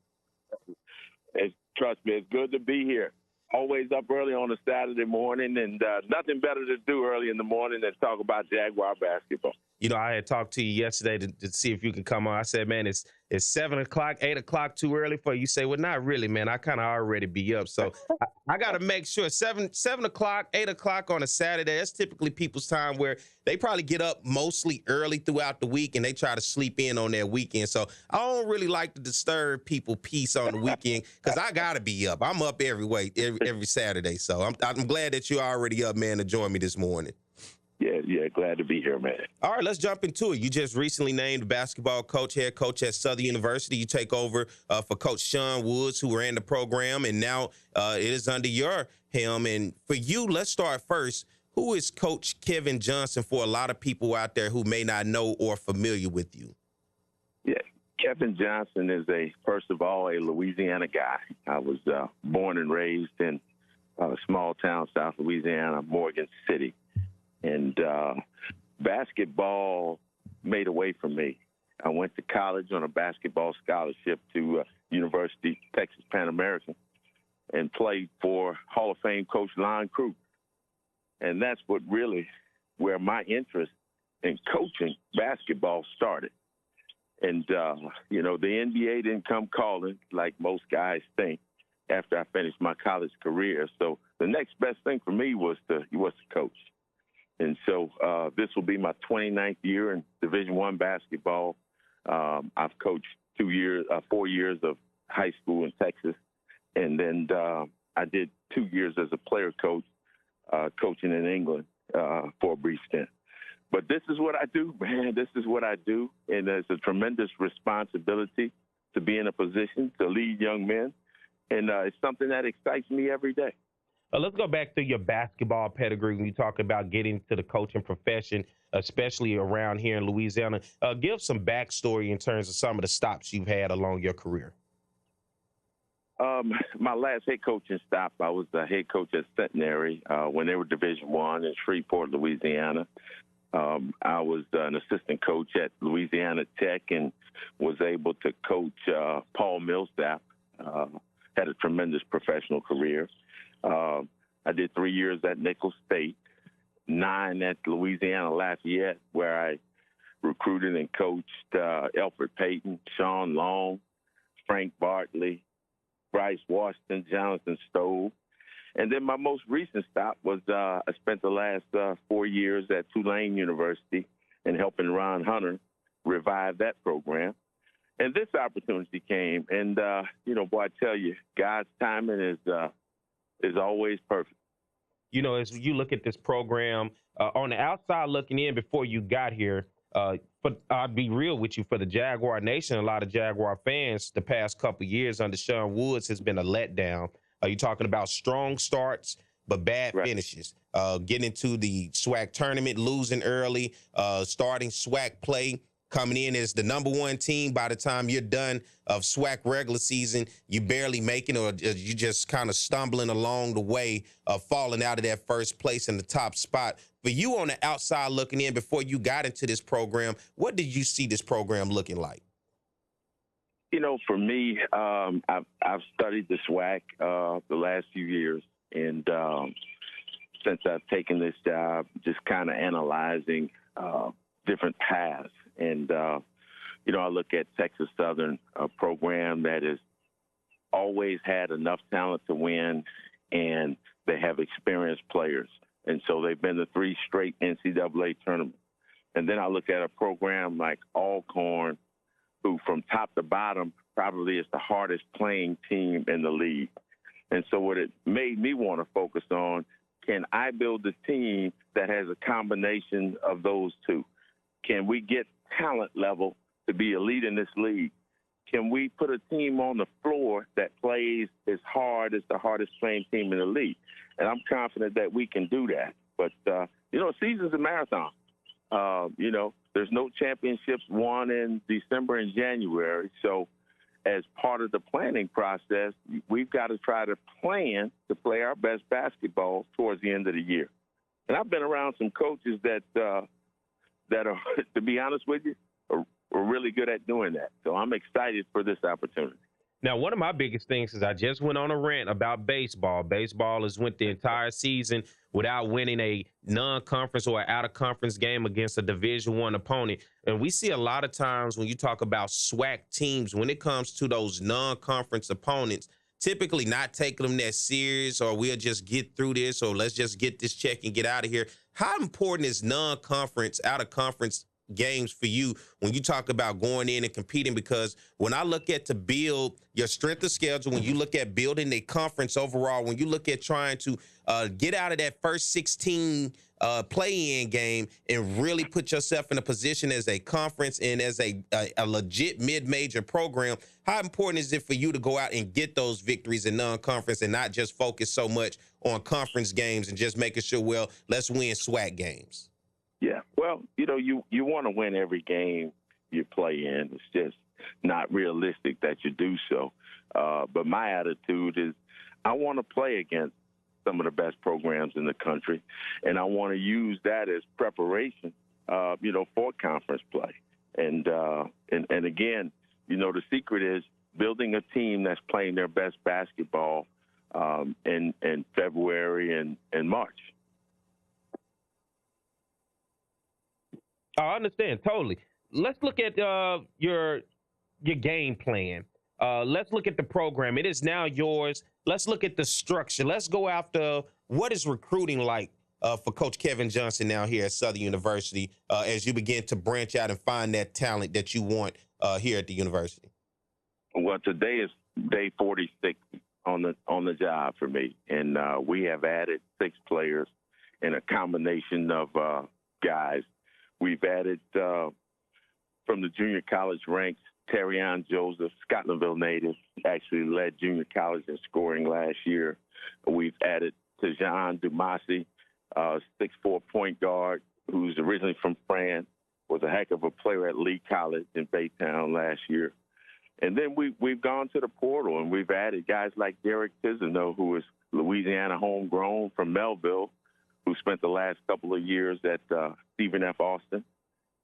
Trust me, it's good to be here. Always up early on a Saturday morning, and nothing better to do early in the morning than talk about Jaguar basketball. You know, I had talked to you yesterday to see if you can come on. I said, man, it's 7 o'clock, 8 o'clock too early for you. You say, well, not really, man. I kind of already be up. So I got to make sure 7 o'clock, 8 o'clock on a Saturday, that's typically people's time where they probably get up mostly early throughout the week and they try to sleep in on their weekend. So I don't really like to disturb people peace on the weekend because I got to be up. I'm up every Saturday. So I'm glad that you're already up, man, to join me this morning. Yeah, glad to be here, man. All right, let's jump into it. You just recently named basketball coach, head coach at Southern University. You take over for Coach Sean Woods, who ran the program, and now it is under your helm. And for you, let's start first. Who is Coach Kevin Johnson for a lot of people out there who may not know or familiar with you? Yeah, Kevin Johnson is first of all, a Louisiana guy. I was born and raised in a small town, South Louisiana, Morgan City. And basketball made a way for me. I went to college on a basketball scholarship to University Texas Pan American and played for Hall of Fame coach Lon Crew. And that's where my interest in coaching basketball started. And, the NBA didn't come calling like most guys think after I finished my college career. So the next best thing for me was to coach. And so this will be my 29th year in Division I basketball. I've coached 4 years of high school in Texas. And then I did 2 years as a player coach, coaching in England for a brief stint. But this is what I do, man. This is what I do. And it's a tremendous responsibility to be in a position to lead young men. And it's something that excites me every day. Let's go back to your basketball pedigree when you talk about getting to the coaching profession, especially around here in Louisiana. Give some backstory in terms of some of the stops you've had along your career. My last head coaching stop, I was the head coach at Centenary when they were Division I in Shreveport, Louisiana. I was an assistant coach at Louisiana Tech and was able to coach Paul Millsap. Had a tremendous professional career. I did 3 years at Nicholls State, 9 at Louisiana Lafayette, where I recruited and coached Elfrid Payton, Sean Long, Frank Bartley, Bryce Washington, Jonathan Stowe. And then my most recent stop was I spent the last 4 years at Tulane University and helping Ron Hunter revive that program. And this opportunity came, and, boy, I tell you, God's timing is always perfect. You know, as you look at this program, on the outside looking in before you got here, but I'll be real with you, for the Jaguar Nation, a lot of Jaguar fans, the past couple of years under Sean Woods has been a letdown. You're talking about strong starts, but bad finishes. Getting into the SWAC tournament, losing early, starting SWAC play, coming in as the number 1 team. By the time you're done of SWAC regular season, you barely making, or you just kind of stumbling along the way of falling out of that first place in the top spot. For you on the outside looking in before you got into this program, what did you see this program looking like? For me, I've studied the SWAC the last few years, and since I've taken this job, just kind of analyzing different paths. And, I look at Texas Southern, a program that has always had enough talent to win, and they have experienced players. And so they've been to 3 straight NCAA tournaments. And then I look at a program like Alcorn, who from top to bottom probably is the hardest playing team in the league. And so what it made me want to focus on can I build a team that has a combination of those two? Can we get talent level to be elite in this league? Can we put a team on the floor that plays as hard as the hardest trained team in the league? And I'm confident that we can do that. But, season's a marathon. There's no championships won in December and January. So as part of the planning process, we've got to try to plan to play our best basketball towards the end of the year. And I've been around some coaches that are, to be honest with you, are really good at doing that. So I'm excited for this opportunity. Now, one of my biggest things is I just went on a rant about baseball. Baseball has went the entire season without winning a non-conference or out-of-conference game against a Division I opponent. And we see a lot of times when you talk about SWAC teams, when it comes to those non-conference opponents, typically not taking them that serious, or we'll just get through this, or let's just get this check and get out of here. How important is non-conference, out-of-conference games for you when you talk about going in and competing? Because when I look at to build your strength of schedule, when you look at building a conference overall, when you look at trying to get out of that first 16 play-in game and really put yourself in a position as a conference and as a legit mid-major program, how important is it for you to go out and get those victories in non-conference and not just focus so much on conference games and just making sure, well, let's win SWAC games? Yeah, well, you want to win every game you play in. It's just not realistic that you do so. But my attitude is I want to play against some of the best programs in the country, and I want to use that as preparation, for conference play. And again, the secret is building a team that's playing their best basketball in February and March. I understand totally. Let's look at your game plan. Let's look at the program. It is now yours. Let's look at the structure. Let's go after what is recruiting like for Coach Kevin Johnson now here at Southern University as you begin to branch out and find that talent that you want here at the university. Well, today is day 46 on the job for me, and we have added 6 players in a combination of guys. We've added from the junior college ranks, Terrion Joseph, Scotlandville native, actually led junior college in scoring last year. We've added Tejan Dumasi, 6'4" point guard, who's originally from France, was a heck of a player at Lee College in Baytown last year. And then we've gone to the portal, and we've added guys like Derek Tizano, who is Louisiana homegrown from Melville, who spent the last couple of years at Stephen F. Austin.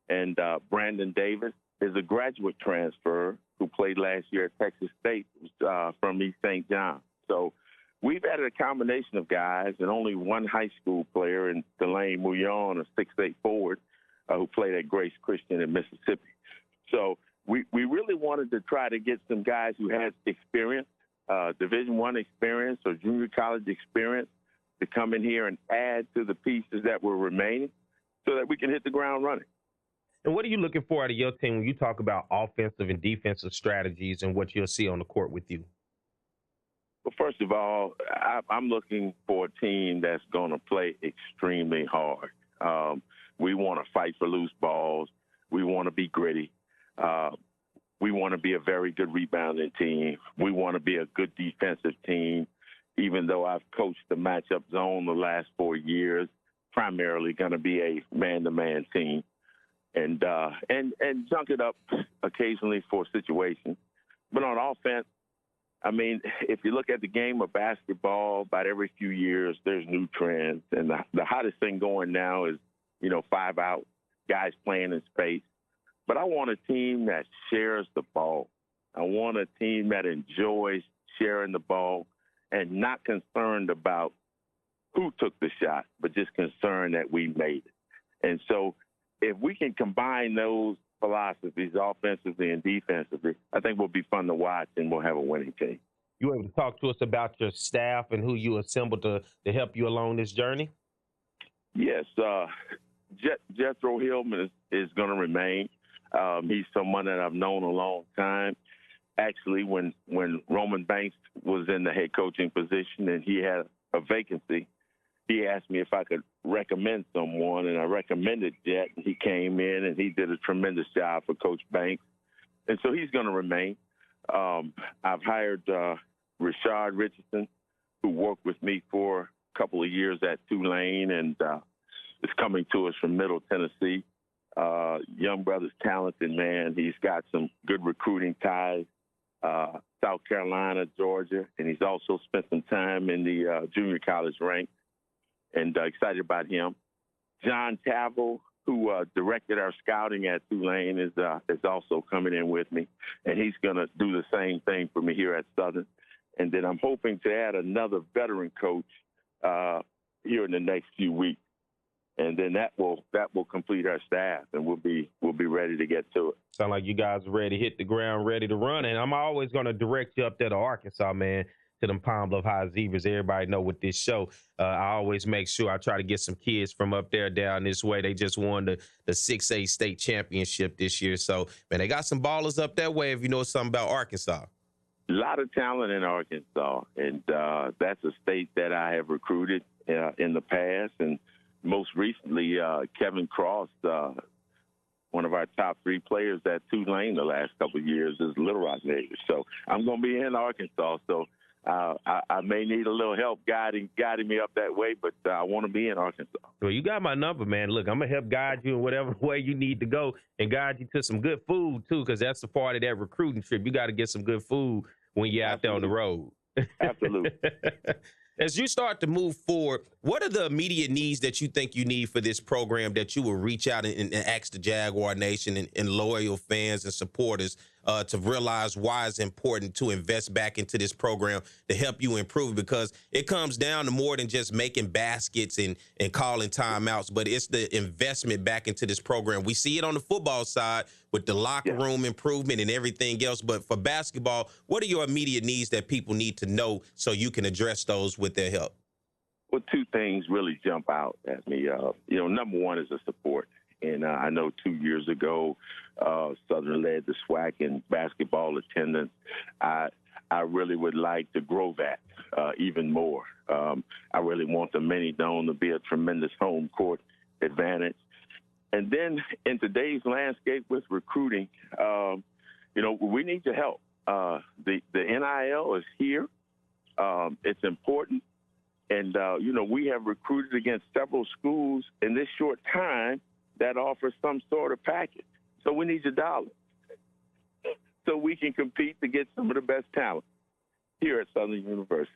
And Brandon Davis is a graduate transfer who played last year at Texas State from East St. John. So we've added a combination of guys and only one high school player in Delane Mouillon, a 6'8" forward who played at Grace Christian in Mississippi. So we really wanted to try to get some guys who had experience, Division I experience or junior college experience, to come in here and add to the pieces that were remaining so that we can hit the ground running. And what are you looking for out of your team when you talk about offensive and defensive strategies and what you'll see on the court with you? Well, first of all, I'm looking for a team that's going to play extremely hard. We want to fight for loose balls. We want to be gritty. We want to be a very good rebounding team. We want to be a good defensive team. Even though I've coached the matchup zone the last 4 years, primarily going to be a man-to-man team, and junk it up occasionally for situations. But on offense, I mean, if you look at the game of basketball, about every few years there's new trends, and the hottest thing going now is 5 out, guys playing in space. But I want a team that shares the ball. I want a team that enjoys sharing the ball and not concerned about who took the shot, but just concerned that we made it. And so if we can combine those philosophies offensively and defensively, I think we'll be fun to watch and we'll have a winning team. You able to talk to us about your staff and who you assembled to help you along this journey? Yes. Jethro Hillman is going to remain. He's someone that I've known a long time. Actually, when Roman Banks was in the head coaching position and he had a vacancy, he asked me if I could recommend someone, and I recommended Jet. And he came in, and he did a tremendous job for Coach Banks. And so he's going to remain. I've hired Rashard Richardson, who worked with me for a couple of years at Tulane and is coming to us from Middle Tennessee. Young brother's talented, man. He's got some good recruiting ties, South Carolina, Georgia, and he's also spent some time in the junior college ranks, and excited about him. John Tavel, who directed our scouting at Tulane, is also coming in with me, and he's going to do the same thing for me here at Southern. And then I'm hoping to add another veteran coach here in the next few weeks, and then that will complete our staff, and we'll be ready to get to it. Sound like you guys are ready to hit the ground, ready to run, and I'm always going to direct you up there to Arkansas, man. To them Pine Bluff High Zebras. Everybody know with this show, I always make sure I try to get some kids from up there down this way. They just won the 6A state championship this year. So, man, they got some ballers up that way if you know something about Arkansas. A lot of talent in Arkansas, and that's a state that I have recruited in the past. And most recently, Kevin Cross, one of our top 3 players at Tulane the last couple of years, is Little Rock native. So I'm going to be in Arkansas. So I may need a little help guiding me up that way, but I want to be in Arkansas. Well, you got my number, man. Look, I'm going to help guide you in whatever way you need to go and guide you to some good food, too, because that's a part of that recruiting trip. You got to get some good food when you're out there on the road. Absolutely. As you start to move forward, what are the immediate needs that you think you need for this program that you will reach out and ask the Jaguar Nation and loyal fans and supporters to realize why it's important to invest back into this program to help you improve? Because it comes down to more than just making baskets and calling timeouts, but it's the investment back into this program. We see it on the football side with the locker room improvement and everything else. But for basketball, what are your immediate needs that people need to know so you can address those with their help? Well, 2 things really jump out at me. Number one is the support. And I know 2 years ago, Southern led the SWAC in basketball attendance. I really would like to grow that even more. I really want the Mini Dome to be a tremendous home court advantage. And then in today's landscape with recruiting, we need your help. The NIL is here. It's important. And, we have recruited against several schools in this short time that offer some sort of package. So we need your dollars so we can compete to get some of the best talent here at Southern University.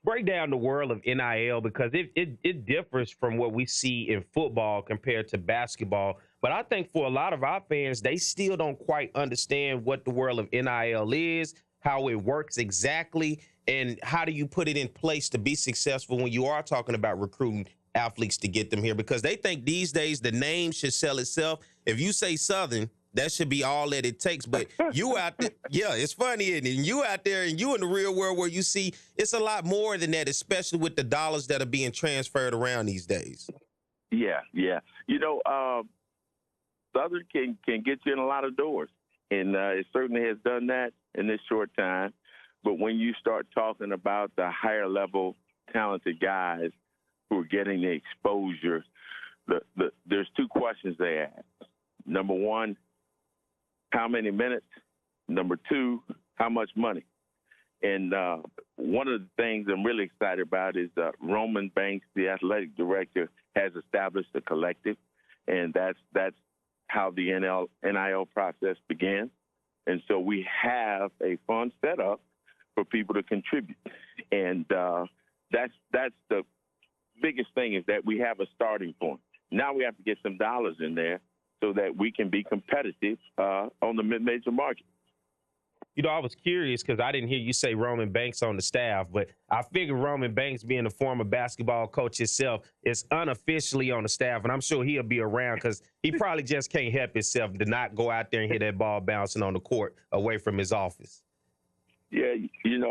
Break down the world of NIL because it differs from what we see in football compared to basketball. But I think for a lot of our fans, they still don't quite understand what the world of NIL is, how it works exactly, and how do you put it in place to be successful when you are talking about recruiting athletes to get them here, because they think these days the name should sell itself. If you say Southern, that should be all that it takes. But you out there, it's funny, isn't it? And you out there and you in the real world where you see it's a lot more than that, especially with the dollars that are being transferred around these days. Yeah. Southern can get you in a lot of doors, and it certainly has done that in this short time. But when you start talking about the higher level talented guys who are getting the exposure, there's 2 questions they ask. Number one, how many minutes? Number 2, how much money? And one of the things I'm really excited about is Roman Banks, the athletic director, has established a collective, and that's how the NIL process began. And so we have a fund set up for people to contribute, and that's the biggest thing, is that we have a starting point. Now we have to get some dollars in there so that we can be competitive on the mid-major market. I was curious because I didn't hear you say Roman Banks on the staff, but I figure Roman Banks, being a former basketball coach himself, is unofficially on the staff, and I'm sure he'll be around because he probably just can't help himself to not go out there and hit that ball bouncing on the court away from his office. Yeah,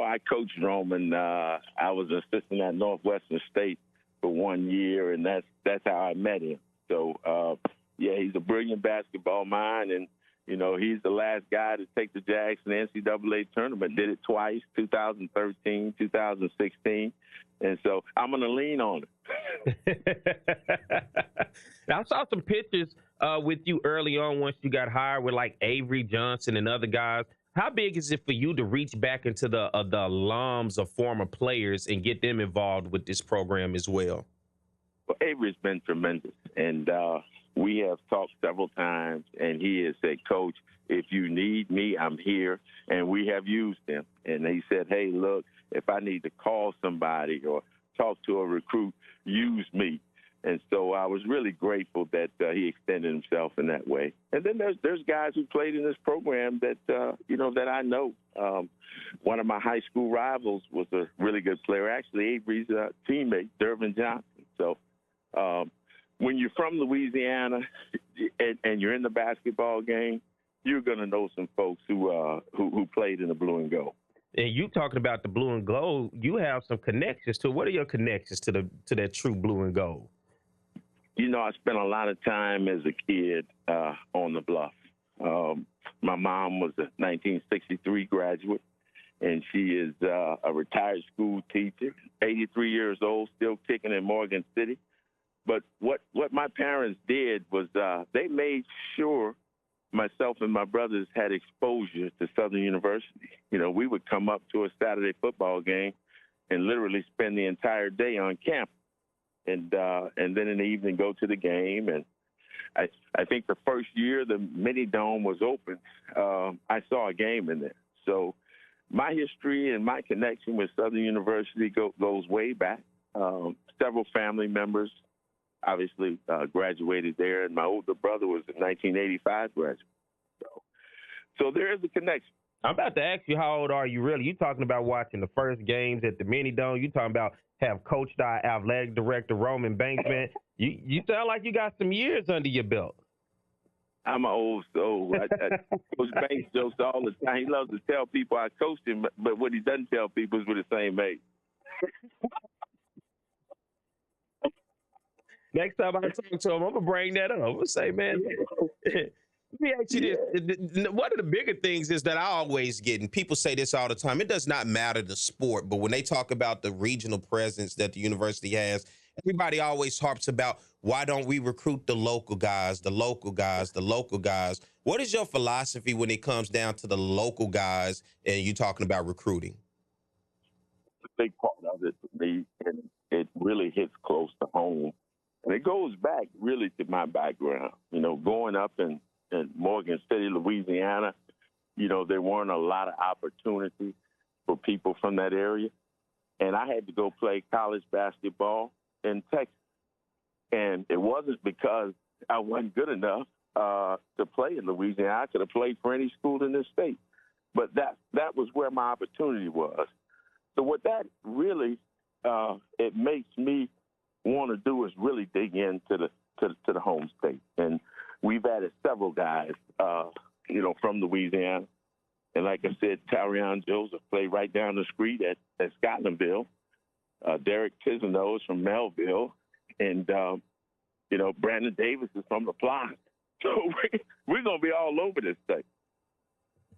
I coached Roman. I was an assistant at Northwestern State for 1 year, and that's how I met him. So, he's a brilliant basketball mind, and You know, he's the last guy to take the Jags to the NCAA tournament. Did it twice, 2013, 2016. And so I'm going to lean on it. Now, I saw some pictures with you early on once you got hired with like Avery Johnson and other guys. How big is it for you to reach back into the alums of former players and get them involved with this program as well? Well, Avery's been tremendous, and we have talked several times, and he has said, Coach, if you need me, I'm here, and we have used him. And he said, hey, look, if I need to call somebody or talk to a recruit, use me. And so I was really grateful that he extended himself in that way. And then there's guys who played in this program that, that I know. One of my high school rivals was a really good player, actually Avery's teammate, Dervin Johnson. So when you're from Louisiana and you're in the basketball game, you're going to know some folks who played in the blue and gold. And you talking about the blue and gold, you have some connections to. What are your connections to that true blue and gold? You know, I spent a lot of time as a kid on the Bluff. My mom was a 1963 graduate, and she is a retired school teacher, 83 years old, still kicking in Morgan City. But what my parents did was they made sure myself and my brothers had exposure to Southern University. You know, we would come up to a Saturday football game and literally spend the entire day on campus. And then in the evening go to the game. And I think the first year the mini dome was open, I saw a game in there. So my history and my connection with Southern University goes way back. Several family members obviously graduated there, and my older brother was a 1985 graduate. So there is a connection. I'm about to ask you, how old are you really? You talking about watching the first games at the mini dome. You talking about have coached our athletic director, Roman Banksman. You sound like you got some years under your belt. I'm an old soul. Coach Banks jokes all the time. He loves to tell people I coached him, but what he doesn't tell people is we're the same age. Next time I talk to him, I'm going to bring that up. I'm going to say, man, let me ask you this. One of the bigger things is that I always get, and people say this all the time, it does not matter the sport, but when they talk about the regional presence that the university has, everybody always harps about, why don't we recruit the local guys, the local guys, the local guys? What is your philosophy when it comes down to the local guys and you talking about recruiting? A big part of it for me, and it really hits close to home. And it goes back really to my background. You know, growing up in Morgan City, Louisiana, you know, there weren't a lot of opportunities for people from that area. And I had to go play college basketball in Texas. And it wasn't because I wasn't good enough to play in Louisiana. I could have played for any school in this state. But that was where my opportunity was. So what that really, it makes me want to do is really dig into the home state. And we've added several guys, from Louisiana. And like I said, Tarion Joseph played right down the street at Scotlandville. Derek Tisano is from Melville. And, Brandon Davis is from La Plaza. So we're going to be all over this state.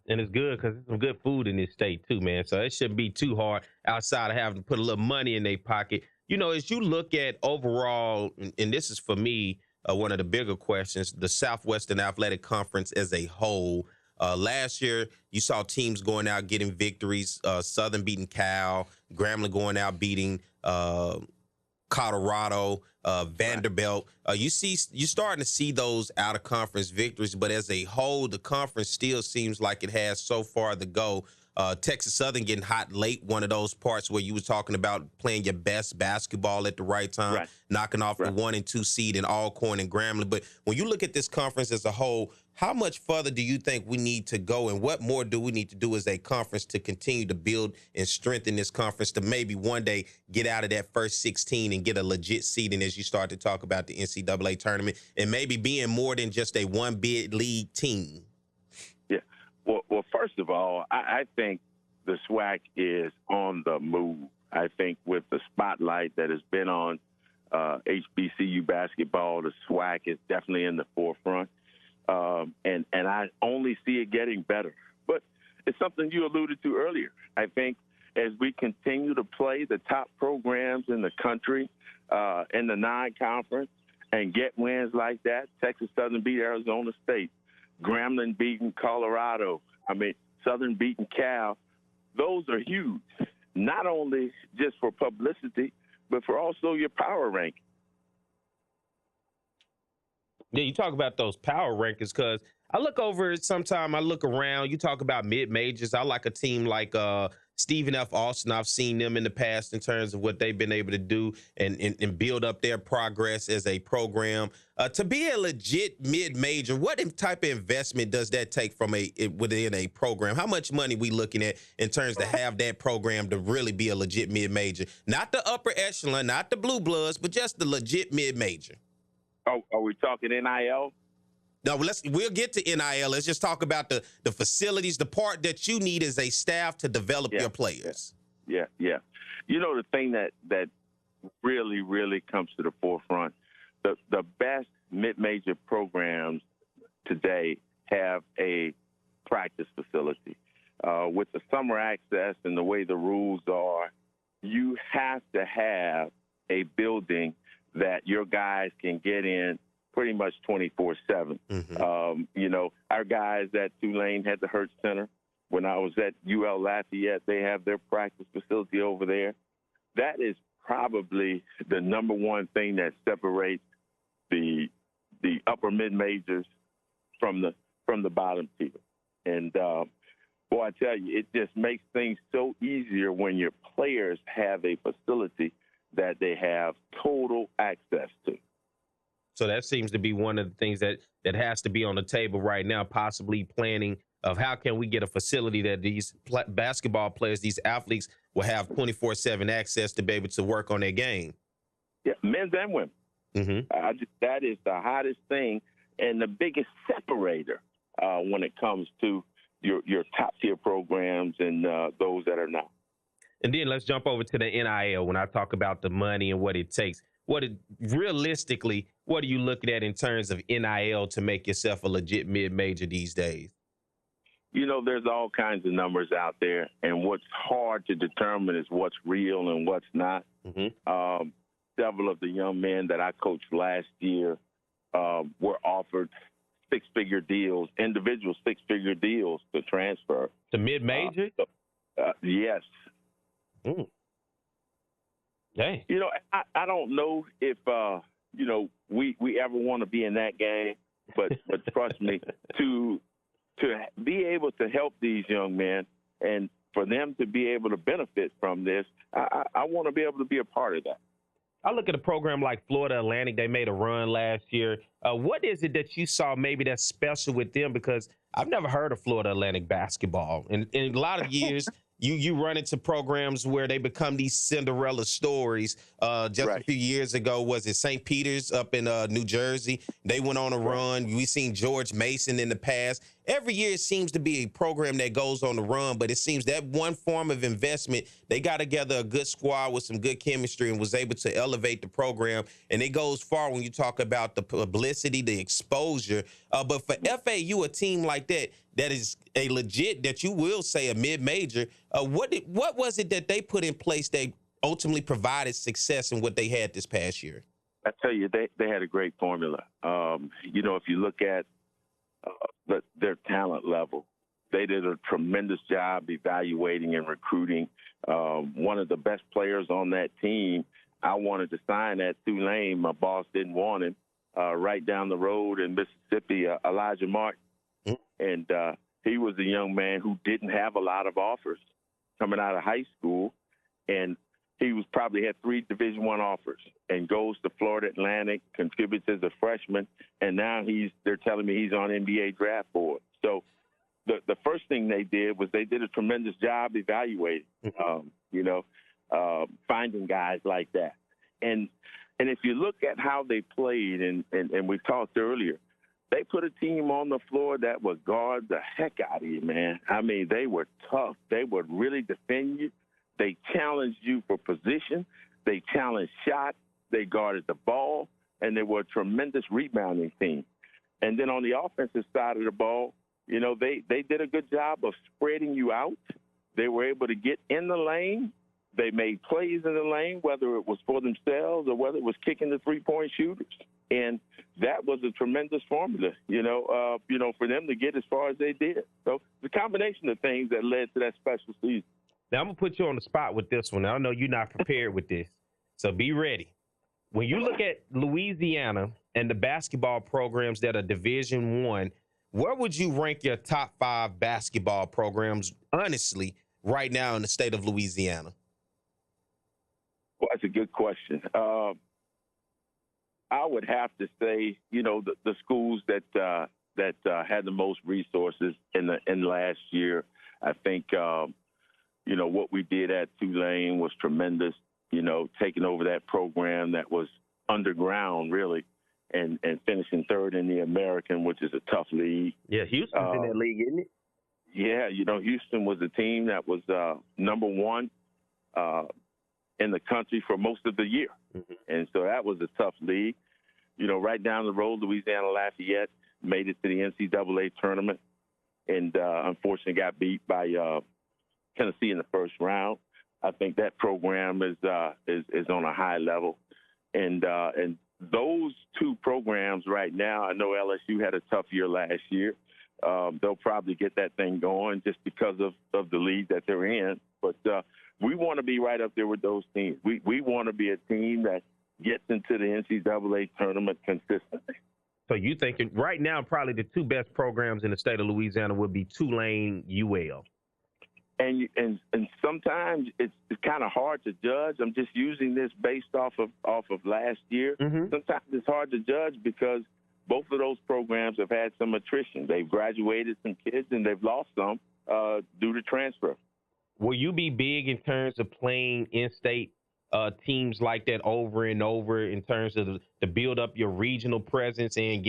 And it's good because there's some good food in this state too, man. So it shouldn't be too hard outside of having to put a little money in their pocket. You know, as you look at overall, and this is for me, one of the bigger questions, the Southwestern Athletic Conference as a whole. Last year, you saw teams going out getting victories. Southern beating Cal, Grambling going out beating Colorado, Vanderbilt. You're starting to see those out of conference victories, but as a whole, the conference still seems like it has so far to go. Texas Southern getting hot late, one of those parts where you were talking about playing your best basketball at the right time, knocking off the 1 and 2 seed in Alcorn and Grambling. But when you look at this conference as a whole, how much further do you think we need to go, and what more do we need to do as a conference to continue to build and strengthen this conference to maybe one day get out of that first 16 and get a legit seeding as you start to talk about the NCAA tournament and maybe being more than just a one bid league team? Well, first of all, I think the SWAC is on the move. I think with the spotlight that has been on HBCU basketball, the SWAC is definitely in the forefront. and I only see it getting better. But it's something you alluded to earlier. I think as we continue to play the top programs in the country in the non-conference and get wins like that, Texas Southern beat Arizona State, Grambling beating Colorado, Southern beating Cal, those are huge, not only just for publicity, but for also your power ranking. Yeah, you talk about those power rankings because I look over it sometime. I look around. You talk about mid-majors. I like a team like Stephen F. Austin. I've seen them in the past in terms of what they've been able to do and build up their progress as a program. To be a legit mid-major, what type of investment does that take from within a program? How much money we looking at in terms to have that program to really be a legit mid-major? Not the upper echelon, not the blue bloods, but just the legit mid-major. Are we talking NIL? No, we'll get to NIL. Let's just talk about the facilities, the part that you need as a staff to develop your players. Yeah. You know, the thing that really, really comes to the forefront, the best mid-major programs today have a practice facility. With the summer access and the way the rules are, you have to have a building that your guys can get in pretty much 24/7. Our guys at Tulane had the Hurt Center. When I was at UL Lafayette, they have their practice facility over there. That is probably the number one thing that separates the upper mid majors from the bottom tier. And boy, I tell you, it just makes things so easier when your players have a facility that they have total access to. So that seems to be one of the things that has to be on the table right now, possibly planning of how can we get a facility that these basketball players, these athletes will have 24/7 access to be able to work on their game. Yeah, men's and women. Mm-hmm. That is the hottest thing and the biggest separator when it comes to your top-tier programs and those that are not. And then let's jump over to the NIL when I talk about the money and what it takes. Realistically, what are you looking at in terms of NIL to make yourself a legit mid-major these days? You know, there's all kinds of numbers out there, and what's hard to determine is what's real and what's not. Mm-hmm. Several of the young men that I coached last year were offered six-figure deals, individual six-figure deals to transfer. To mid-major? Yes. Mm. Dang. You know, I don't know if, we ever want to be in that game, but trust me, to be able to help these young men and for them to be able to benefit from this, I want to be able to be a part of that. I look at a program like Florida Atlantic. They made a run last year. What is it that you saw maybe that's special with them? Because I've never heard of Florida Atlantic basketball. And in a lot of years, you run into programs where they become these Cinderella stories. A few years ago, was it St. Peter's up in New Jersey? They went on a run. We've seen George Mason in the past. Every year it seems to be a program that goes on the run, but it seems that one form of investment, they got together a good squad with some good chemistry and was able to elevate the program. And it goes far when you talk about the publicity, the exposure. But for FAU, a team like that is a legit, that you will say a mid-major, what was it that they put in place that ultimately provided success in what they had this past year? I tell you, they had a great formula. If you look at their talent level, they did a tremendous job evaluating and recruiting. One of the best players on that team, I wanted to sign at Tulane. My boss didn't want him. Right down the road in Mississippi, Elijah Martin. And he was a young man who didn't have a lot of offers coming out of high school. And he probably had 3 Division I offers and goes to Florida Atlantic, contributes as a freshman, and now they're telling me he's on NBA draft board. So the first thing they did was they did a tremendous job evaluating, finding guys like that. And if you look at how they played, and we talked earlier, they put a team on the floor that would guard the heck out of you, man. I mean, they were tough. They would really defend you. They challenged you for position. They challenged shots. They guarded the ball, and they were a tremendous rebounding team. And then on the offensive side of the ball, you know, they did a good job of spreading you out. They were able to get in the lane. They made plays in the lane, whether it was for themselves or whether it was kicking the three-point shooters. And that was a tremendous formula, for them to get as far as they did. So the combination of things that led to that special season. Now, I'm going to put you on the spot with this one. I know you're not prepared with this, so be ready. When you look at Louisiana and the basketball programs that are Division I, where would you rank your top 5 basketball programs, honestly, right now in the state of Louisiana? Well, that's a good question. I would have to say, the schools that had the most resources in last year. I think, what we did at Tulane was tremendous. Taking over that program that was underground, really, and finishing third in the American, which is a tough league. Yeah, Houston's in that league, isn't it? Yeah, Houston was a team that was number 1 in the country for most of the year. Mm-hmm. And so that was a tough league. Right down the road, Louisiana Lafayette made it to the NCAA tournament and unfortunately got beat by Tennessee in the first round. I think that program is on a high level. And those 2 programs right now, I know LSU had a tough year last year. They'll probably get that thing going just because of the league that they're in. But we want to be right up there with those teams. We want to be a team that gets into the NCAA tournament consistently. So you thinking right now probably the 2 best programs in the state of Louisiana would be Tulane, UL. And sometimes it's kind of hard to judge. I'm just using this based off of last year. Mm-hmm. Sometimes it's hard to judge because both of those programs have had some attrition. They've graduated some kids and they've lost some due to transfer. Will you be big in terms of playing in-state teams like that over and over in terms of to build up your regional presence and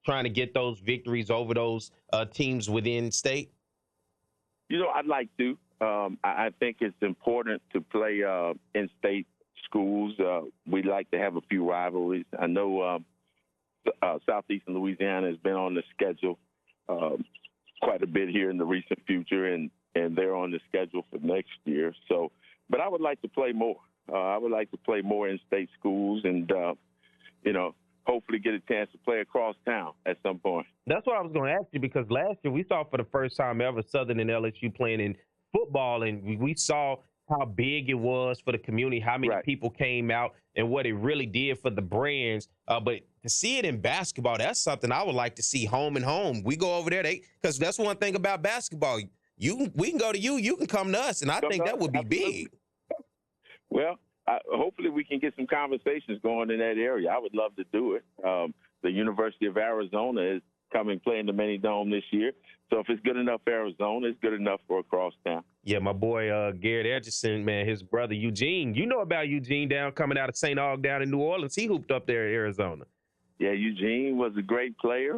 trying to get those victories over those teams within state? I'd like to. I think it's important to play in-state schools. We'd like to have a few rivalries. I know Southeastern Louisiana has been on the schedule quite a bit here in the recent future, and they're on the schedule for next year. So, but I would like to play more. I would like to play more in-state schools and, hopefully get a chance to play across town at some point. That's what I was going to ask you, because last year we saw for the first time ever Southern and LSU playing in football, and we saw how big it was for the community, how many people came out, and what it really did for the brands. But to see it in basketball, that's something I would like to see home and home. We go over there, because that's one thing about basketball. We can go to you can come to us, and I think that would be big. Well, hopefully we can get some conversations going in that area. I would love to do it. The University of Arizona is coming playing the Mini Dome this year. So if it's good enough for Arizona, it's good enough for across town. Yeah, my boy Garrett Edgerson, man, his brother Eugene. You know about Eugene coming out of St. Aug down in New Orleans. He hooped up there in Arizona. Yeah, Eugene was a great player.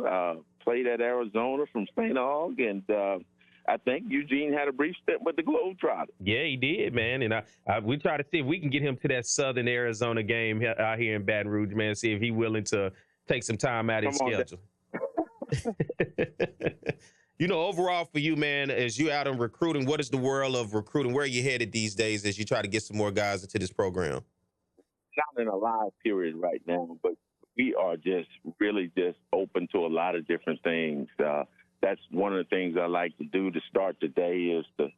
Played at Arizona from St. Aug, and I think Eugene had a brief stint with the Globetrotters. Yeah, he did, man. And we try to see if we can get him to that Southern Arizona game out here in Baton Rouge, man, see if he's willing to take some time out of his schedule. Overall for you, man, as you out in recruiting, what is the world of recruiting? Where are you headed these days as you try to get some more guys into this program? Not in a live period right now, but we are really open to a lot of different things. That's one of the things I like to do to start the day is to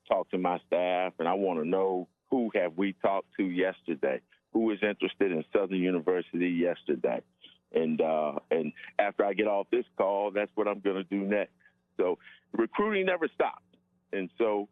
talk to my staff, and I want to know who have we talked to yesterday, who is interested in Southern University yesterday. And after I get off this call, that's what I'm going to do next. So recruiting never stops. And so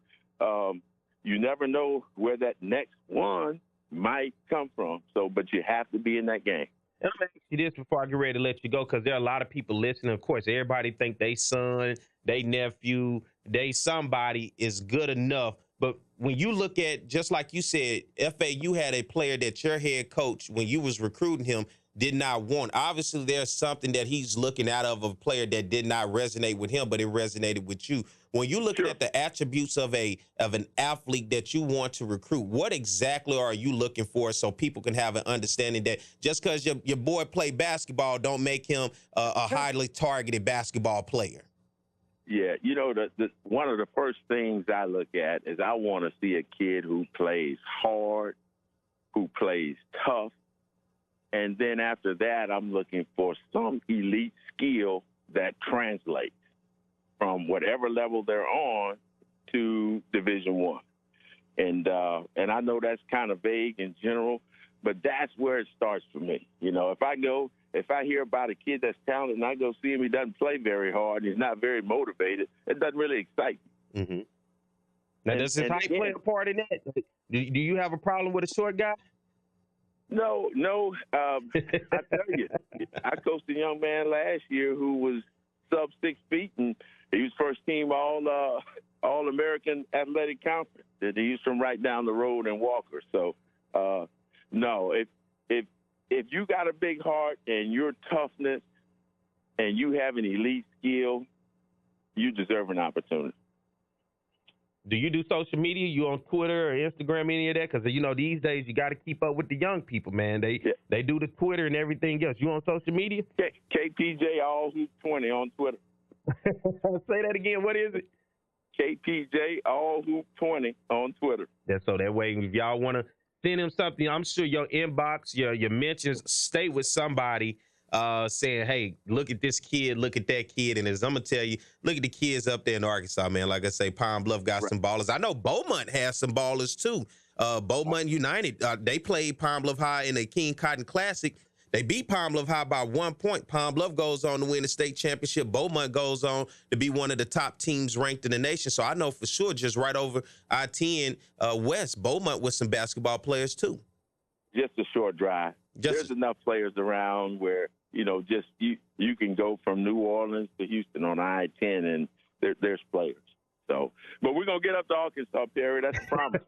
you never know where that next one might come from. So, but you have to be in that game. And I'm going to ask you this before I get ready to let you go, because there are a lot of people listening. Of course, everybody think they son, they nephew, they somebody is good enough. But when you look at, just like you said, FAU had a player that your head coach, when you was recruiting him, did not want. Obviously, there's something that he's looking out of a player that did not resonate with him, but it resonated with you. When you're looking at the attributes of an athlete that you want to recruit, what exactly are you looking for so people can have an understanding that just because your boy played basketball don't make him a highly targeted basketball player? Yeah, you know, one of the first things I look at is I want to see a kid who plays hard, who plays tough, and then after that, I'm looking for some elite skill that translates from whatever level they're on to Division I. And I know that's kind of vague in general, but that's where it starts for me. You know, if I hear about a kid that's talented and I go see him, he doesn't play very hard, and he's not very motivated, it doesn't really excite me. Mm-hmm. Now, does his height play a part in that? Do you have a problem with a short guy? No. I tell you, I coached a young man last year who was sub 6 feet, and he was first team All-American Athletic Conference. He's from right down the road in Walker. So, no, if you got a big heart and your toughness and you have an elite skill, you deserve an opportunity. Do you do social media? You on Twitter or Instagram, any of that? Because, you know, these days you got to keep up with the young people, man. They do the Twitter and everything else. You on social media? KPJ All Hoop 20 on Twitter. Say that again. What is it? KPJ All Hoop 20 on Twitter. Yeah, so that way, if y'all want to send him something, I'm sure your inbox, your mentions stay with somebody saying, hey, look at this kid, look at that kid. And as I'm going to tell you, look at the kids up there in Arkansas, man. Like I say, Pine Bluff got some ballers. I know Beaumont has some ballers, too. Beaumont United, they played Pine Bluff High in the King Cotton Classic. They beat Pine Bluff High by 1 point. Pine Bluff goes on to win the state championship. Beaumont goes on to be one of the top teams ranked in the nation. So I know for sure just right over I-10 West, Beaumont with some basketball players, too. Just a short drive. There's enough players around where, you know, just you can go from New Orleans to Houston on I-10, and there's players. So, but we're going to get up to Arkansas, Perry. That's a promise.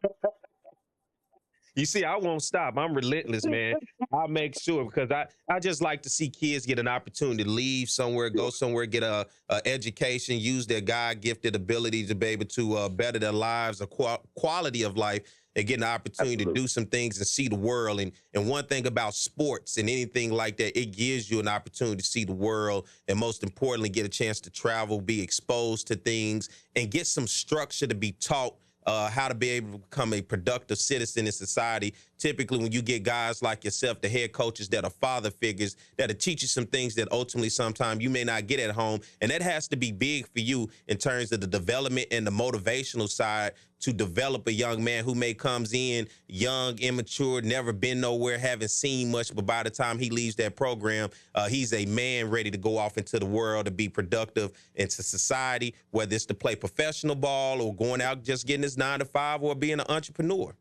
You see, I won't stop. I'm relentless, man. I'll make sure, because I just like to see kids get an opportunity to leave somewhere, go somewhere, get a education, use their God-gifted ability to be able to better their lives, a quality of life, and get an opportunity to do some things and see the world. And one thing about sports and anything like that, it gives you an opportunity to see the world, and most importantly, get a chance to travel, be exposed to things, and get some structure to be taught how to be able to become a productive citizen in society. Typically, when you get guys like yourself, the head coaches that are father figures, that'll teach you some things that ultimately sometimes you may not get at home. And that has to be big for you in terms of the development and the motivational side to develop a young man who may comes in young, immature, never been nowhere, haven't seen much, but by the time he leaves that program, he's a man ready to go off into the world to be productive into society, whether it's to play professional ball or going out just getting his 9 to 5 or being an entrepreneur.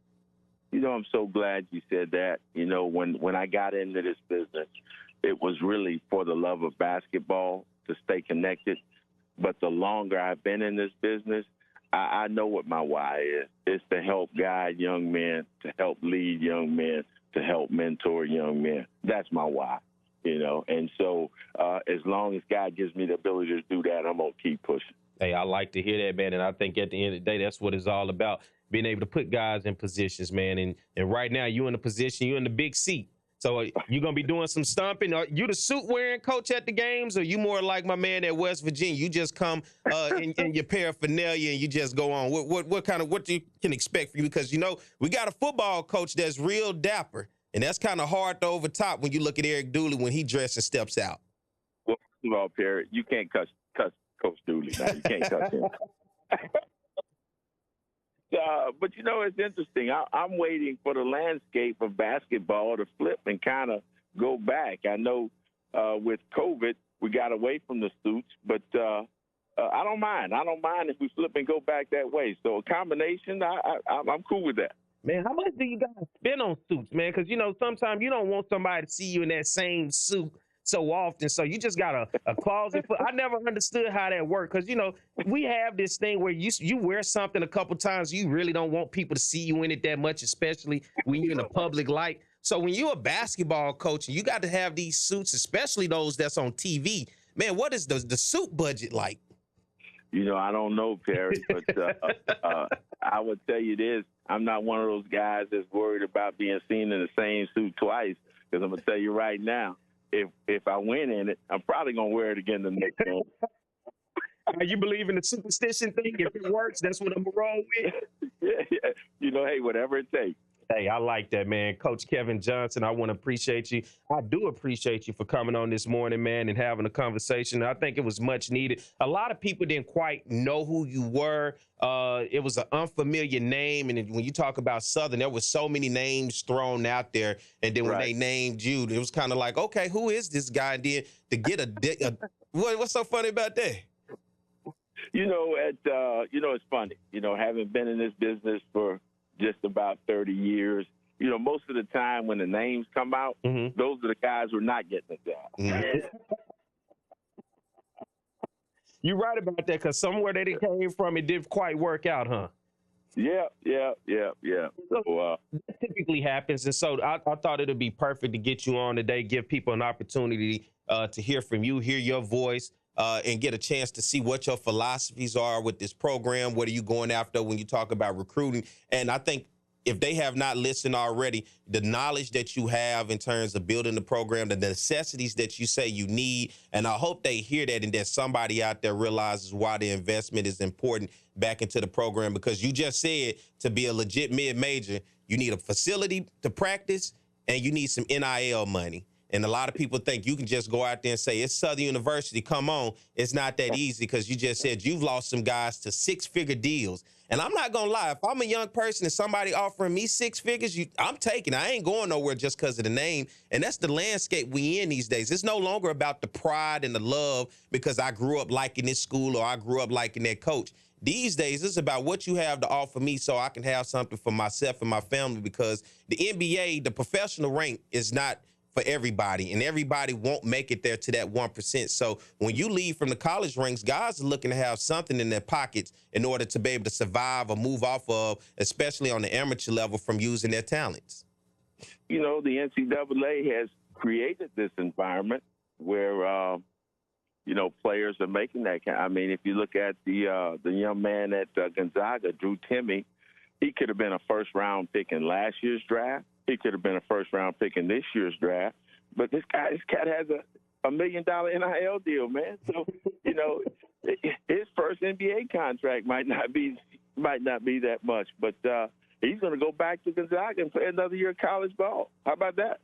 You know, I'm so glad you said that. You know, when I got into this business, it was really for the love of basketball, to stay connected. But the longer I've been in this business, I know what my why is. It's to help guide young men, to help lead young men, to help mentor young men. That's my why, you know. And so as long as God gives me the ability to do that, I'm going to keep pushing. Hey, I like to hear that, man. And I think at the end of the day, that's what it's all about, being able to put guys in positions, man. And right now, you're in a position, you're in the big seat. So you're going to be doing some stomping. Are you the suit-wearing coach at the games, or you more like my man at West Virginia? You just come in your paraphernalia and you just go on. What you can expect from you? Because, you know, we got a football coach that's real dapper, and that's kind of hard to overtop when you look at Eric Dooley when he dresses and steps out. Well, first of all, Perry, you can't cuss Coach Dooley. Now. You can't cuss him. But, you know, it's interesting. I'm waiting for the landscape of basketball to flip and kind of go back. I know with COVID, we got away from the suits, but I don't mind. I don't mind if we flip and go back that way. So a combination, I'm cool with that. Man, how much do you guys spend on suits, man? Because, you know, sometimes you don't want somebody to see you in that same suit so often. So you just got a closet. I never understood how that worked, because, you know, we have this thing where you wear something a couple times, you really don't want people to see you in it that much, especially when you're in a public light. So when you're a basketball coach and you got to have these suits, especially those that's on TV, man, what is the suit budget like? You know, I don't know, Perry, but I would tell you this. I'm not one of those guys that's worried about being seen in the same suit twice, because I'm going to tell you right now, if I win in it, I'm probably going to wear it again the next game. You believe in the superstition thing? If it works, that's what I'm going to roll with? Yeah. You know, hey, whatever it takes. Hey, I like that, man. Coach Kevin Johnson, I want to appreciate you. I do appreciate you for coming on this morning, man, and having a conversation. I think it was much needed. A lot of people didn't quite know who you were. It was an unfamiliar name. And when you talk about Southern, there was so many names thrown out there. And then when they named you, it was kind of like, okay, who is this guy? And then to get what's so funny about that? You know, it's funny. You know, having been in this business for just about 30 years, you know, most of the time when the names come out, those are the guys who are not getting the job. You're right about that, because somewhere that it came from, it didn't quite work out, huh? Yeah. So, that typically happens, and so I thought it would be perfect to get you on today, give people an opportunity to hear from you, hear your voice, and get a chance to see what your philosophies are with this program. What are you going after when you talk about recruiting? And I think if they have not listened already, the knowledge that you have in terms of building the program, the necessities that you say you need, and I hope they hear that and that somebody out there realizes why the investment is important back into the program, because you just said to be a legit mid-major, you need a facility to practice and you need some NIL money. And a lot of people think you can just go out there and say, it's Southern University, come on. It's not that easy, because you just said you've lost some guys to six-figure deals. And I'm not going to lie. If I'm a young person and somebody offering me six figures, I'm taking it. I ain't going nowhere just because of the name. And that's the landscape we in these days. It's no longer about the pride and the love because I grew up liking this school or I grew up liking that coach. These days, it's about what you have to offer me so I can have something for myself and my family, because the NBA, the professional rank, is not for everybody, and everybody won't make it there to that 1%. So when you leave from the college ranks, guys are looking to have something in their pockets in order to be able to survive or move off of, especially on the amateur level, from using their talents. You know, the NCAA has created this environment where, you know, players are making that. I mean, if you look at the young man at Gonzaga, Drew Timme, he could have been a first-round pick in last year's draft. He could have been a first-round pick in this year's draft. But this cat has a $1 million NIL deal, man. So, you know, his first NBA contract might not be that much. But he's going to go back to Gonzaga and play another year of college ball. How about that?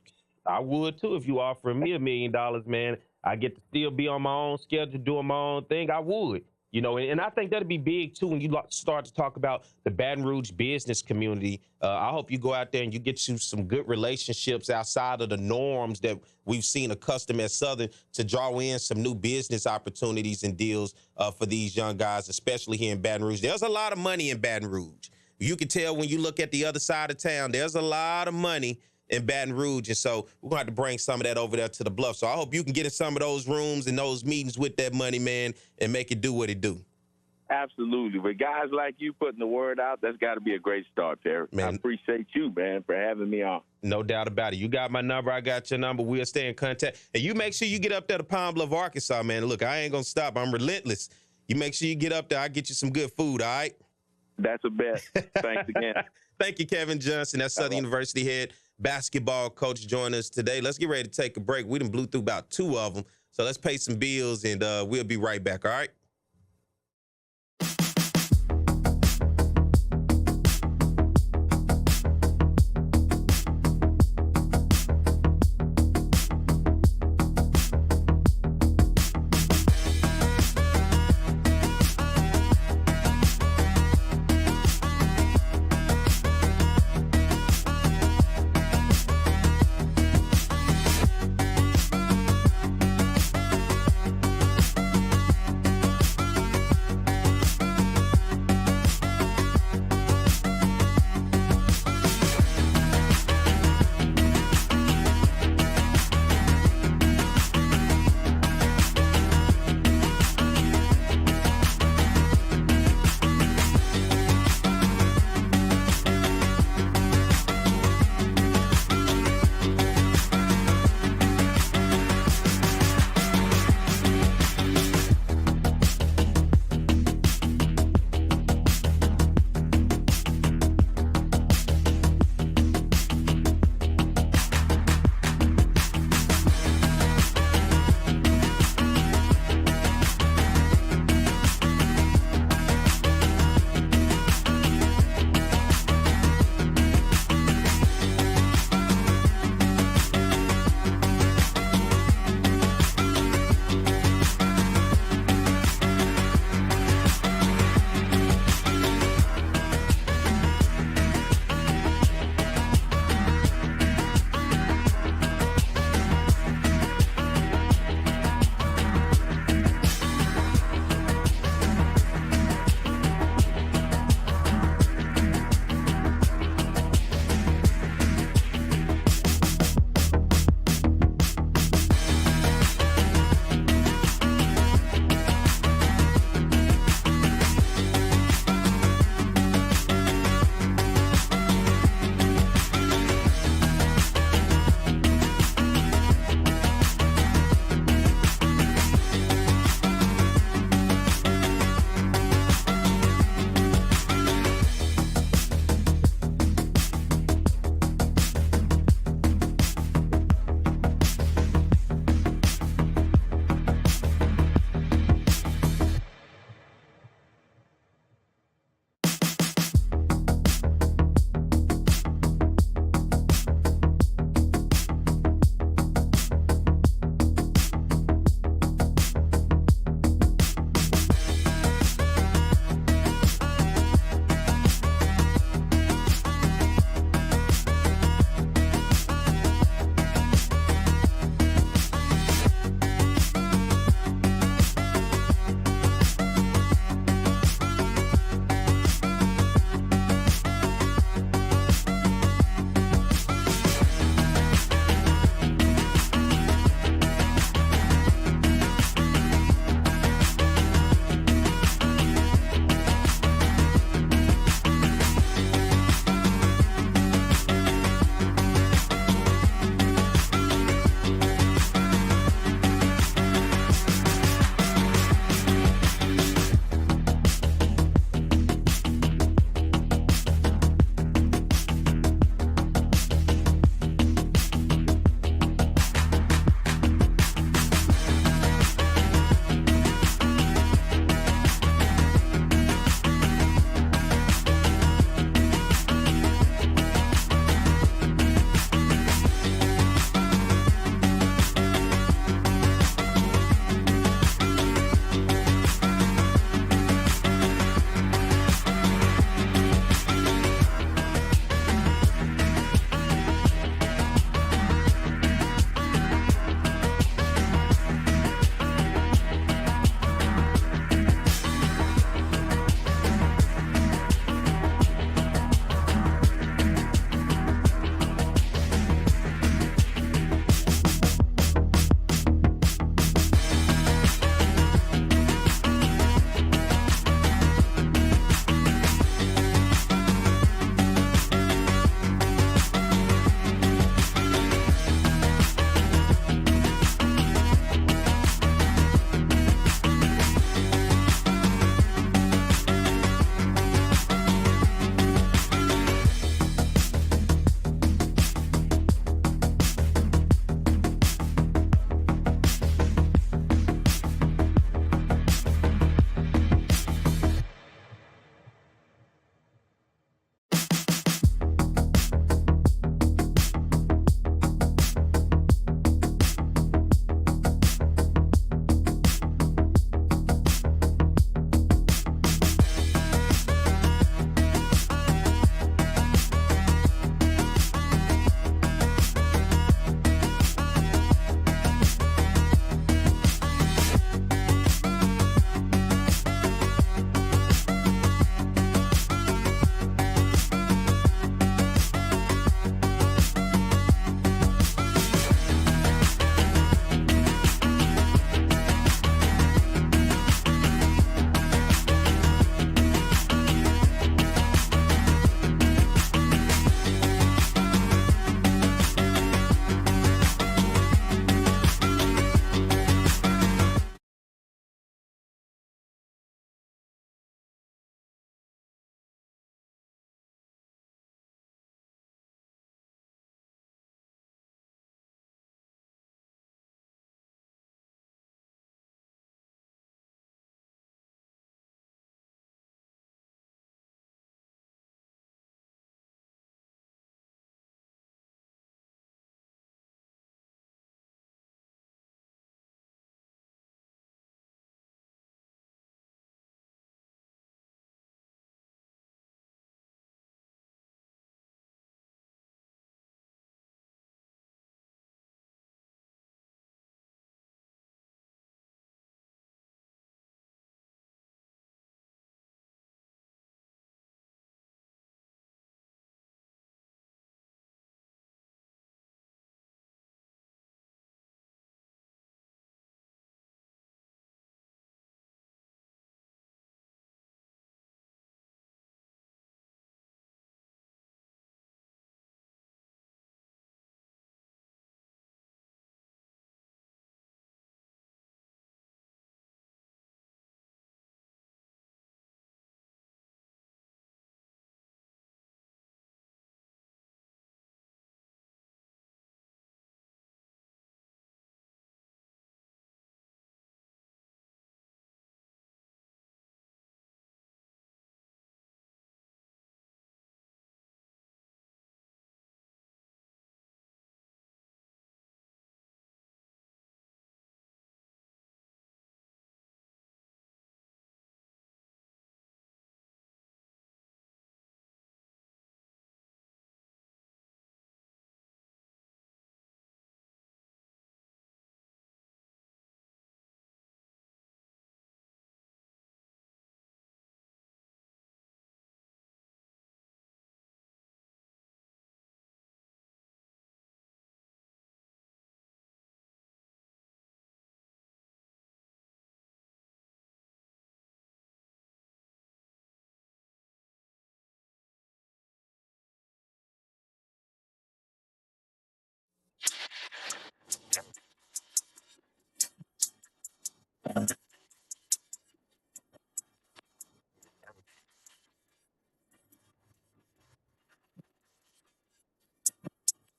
I would, too, if you offer me $1 million, man. I get to still be on my own schedule, doing my own thing. I would. You know, and I think that'd be big, too, when you start to talk about the Baton Rouge business community. I hope you go out there and you get you some good relationships outside of the norms that we've seen accustomed at Southern to draw in some new business opportunities and deals for these young guys, especially here in Baton Rouge. There's a lot of money in Baton Rouge. You can tell when you look at the other side of town, there's a lot of money in Baton Rouge, and so we're going to have to bring some of that over there to the Bluff. So I hope you can get in some of those rooms and those meetings with that money, man, and make it do what it do. Absolutely. With guys like you putting the word out, that's got to be a great start, Perry. Man, I appreciate you, man, for having me on. No doubt about it. You got my number. I got your number. We'll stay in contact. And you make sure you get up there to Pine Bluff, Arkansas, man. Look, I ain't going to stop. I'm relentless. You make sure you get up there. I'll get you some good food, all right? That's a bet. Thanks again. Thank you, Kevin Johnson. That's Southern University head basketball coach joining us today. Let's get ready to take a break. We done blew through about 2 of them. So let's pay some bills, and we'll be right back, all right?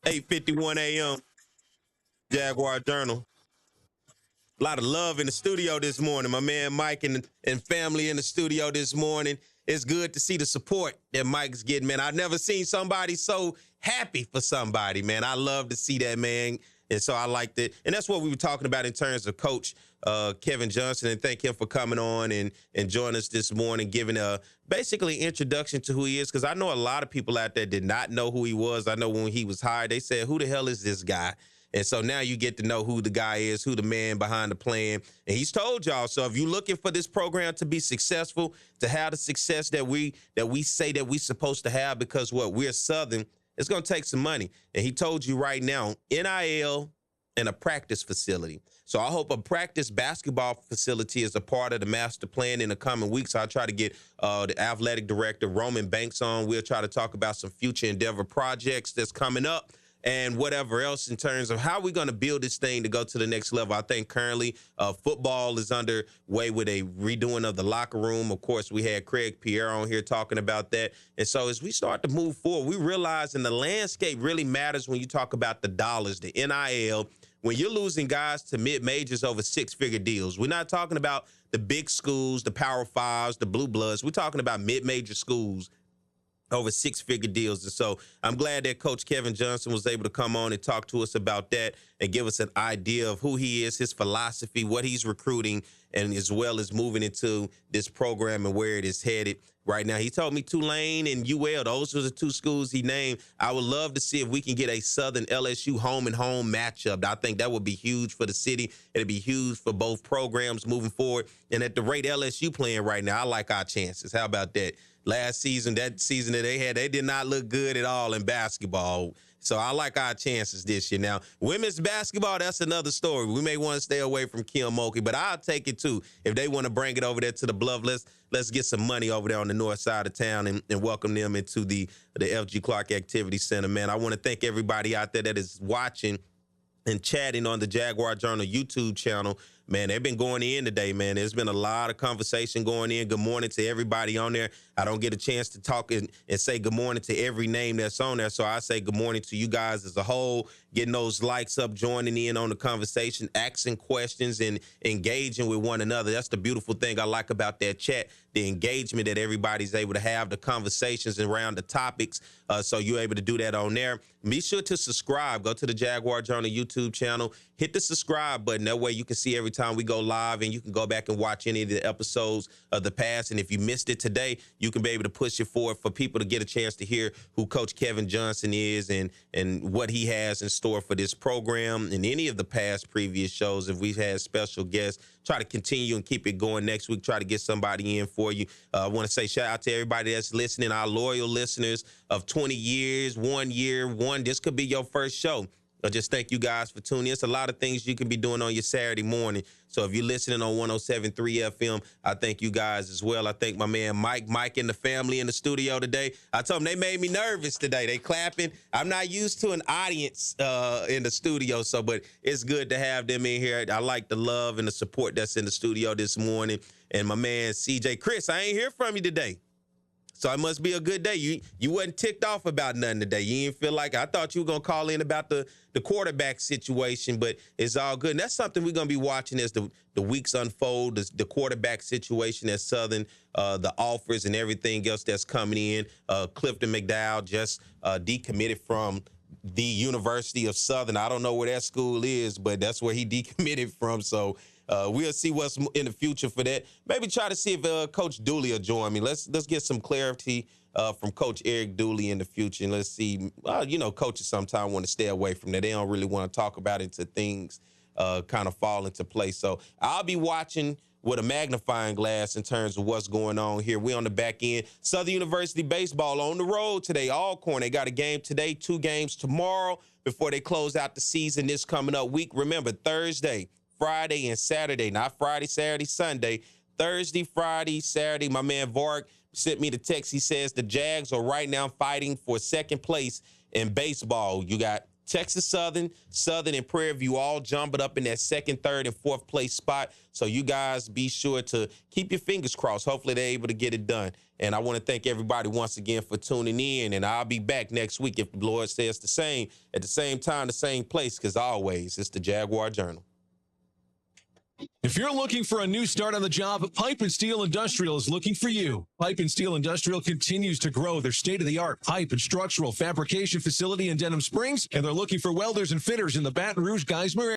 8:51 a.m. Jaguar Journal. A lot of love in the studio this morning. My man Mike and family in the studio this morning. It's good to see the support that Mike's getting, man. I've never seen somebody so happy for somebody, man. I love to see that, man. And so I liked it. And that's what we were talking about in terms of Coach Kevin Johnson. And thank him for coming on and joining us this morning, giving a basically introduction to who he is. Because I know a lot of people out there did not know who he was. I know when he was hired, they said, who the hell is this guy? And so now you get to know who the guy is, who the man behind the plan. And he's told y'all. So if you're looking for this program to be successful, to have the success that we say that we're supposed to have, because we're Southern, it's going to take some money. And he told you right now, NIL and a practice facility. So I hope a practice basketball facility is a part of the master plan in the coming weeks. I'll try to get the athletic director, Roman Banks, on. We'll try to talk about some future endeavor projects that's coming up, and whatever else in terms of how we're going to build this thing to go to the next level. I think currently football is underway with a redoing of the locker room. Of course, we had Craig Pierre on here talking about that. And so as we start to move forward, we realize the landscape really matters when you talk about the dollars, the NIL, when you're losing guys to mid-majors over six-figure deals. We're not talking about the big schools, the Power Fives, the Blue Bloods. We're talking about mid-major schools over six-figure deals. And so I'm glad that Coach Kevin Johnson was able to come on and talk to us about that and give us an idea of who he is, his philosophy, what he's recruiting, and as well as moving into this program and where it is headed right now. He told me Tulane and UL, those were the two schools he named. I would love to see if we can get a Southern LSU home-and-home matchup. I think that would be huge for the city. It'd be huge for both programs moving forward. And at the rate LSU playing right now, I like our chances. How about that? Last season, that season that they had, they did not look good at all in basketball. So I like our chances this year. Now, women's basketball, that's another story. We may want to stay away from Kim Mulkey, but I'll take it too. If they want to bring it over there to the Bluff, let's get some money over there on the north side of town and welcome them into the F.G. Clark Activity Center, man. I want to thank everybody out there that is watching and chatting on the Jaguar Journal YouTube channel. Man, they've been going in today, man. There's been a lot of conversation going in. Good morning to everybody on there. I don't get a chance to talk and say good morning to every name that's on there, so I say good morning to you guys as a whole, getting those likes up, joining in on the conversation, asking questions, and engaging with one another. That's the beautiful thing I like about that chat, the engagement that everybody's able to have, the conversations around the topics, so you're able to do that on there. Be sure to subscribe. Go to the Jaguar Journal YouTube channel. Hit the subscribe button. That way you can see every time we go live, and you can go back and watch any of the episodes of the past. And if you missed it today, you can be able to push it forward for people to get a chance to hear who Coach Kevin Johnson is and what he has in store for this program and any of the past previous shows. If we've had special guests, try to continue and keep it going next week. Try to get somebody in for you. I want to say shout out to everybody that's listening, our loyal listeners of 20 years, 1 year, this could be your first show. I just thank you guys for tuning in. It's a lot of things you can be doing on your Saturday morning. So if you're listening on 107.3 FM, I thank you guys as well. I thank my man Mike and the family in the studio today. I told them they made me nervous today. They clapping. I'm not used to an audience in the studio, but it's good to have them in here. I like the love and the support that's in the studio this morning. And my man CJ, Chris, I ain't hear from you today. So it must be a good day. You wasn't ticked off about nothing today. You didn't feel like I thought you were going to call in about the quarterback situation, but it's all good. And that's something we're going to be watching as the weeks unfold, the quarterback situation at Southern, the offers and everything else that's coming in. Clifton McDowell just decommitted from the University of Southern. I don't know where that school is, but that's where he decommitted from. So we'll see what's in the future for that. Maybe try to see if Coach Dooley will join me. Let's get some clarity from Coach Eric Dooley in the future, and let's see. Coaches sometimes want to stay away from that. They don't really want to talk about it until things kind of fall into place. So I'll be watching with a magnifying glass in terms of what's going on here. We're on the back end. Southern University baseball on the road today. Alcorn, they got a game today, 2 games tomorrow before they close out the season this coming up week. Remember, Thursday, Friday, and Saturday. Not Friday, Saturday, Sunday. Thursday, Friday, Saturday. My man Varg sent me the text. He says the Jags are right now fighting for second place in baseball. You got Texas Southern, and Prairie View all jumbled up in that second, third, and fourth place spot. So you guys be sure to keep your fingers crossed. Hopefully they're able to get it done. And I want to thank everybody once again for tuning in. And I'll be back next week if the Lord says the same, at the same time, the same place, because always it's the Jaguar Journal. If you're looking for a new start on the job, Pipe and Steel Industrial is looking for you. Pipe and Steel Industrial continues to grow their state-of-the-art pipe and structural fabrication facility in Denham Springs, and they're looking for welders and fitters in the Baton Rouge Geismar area.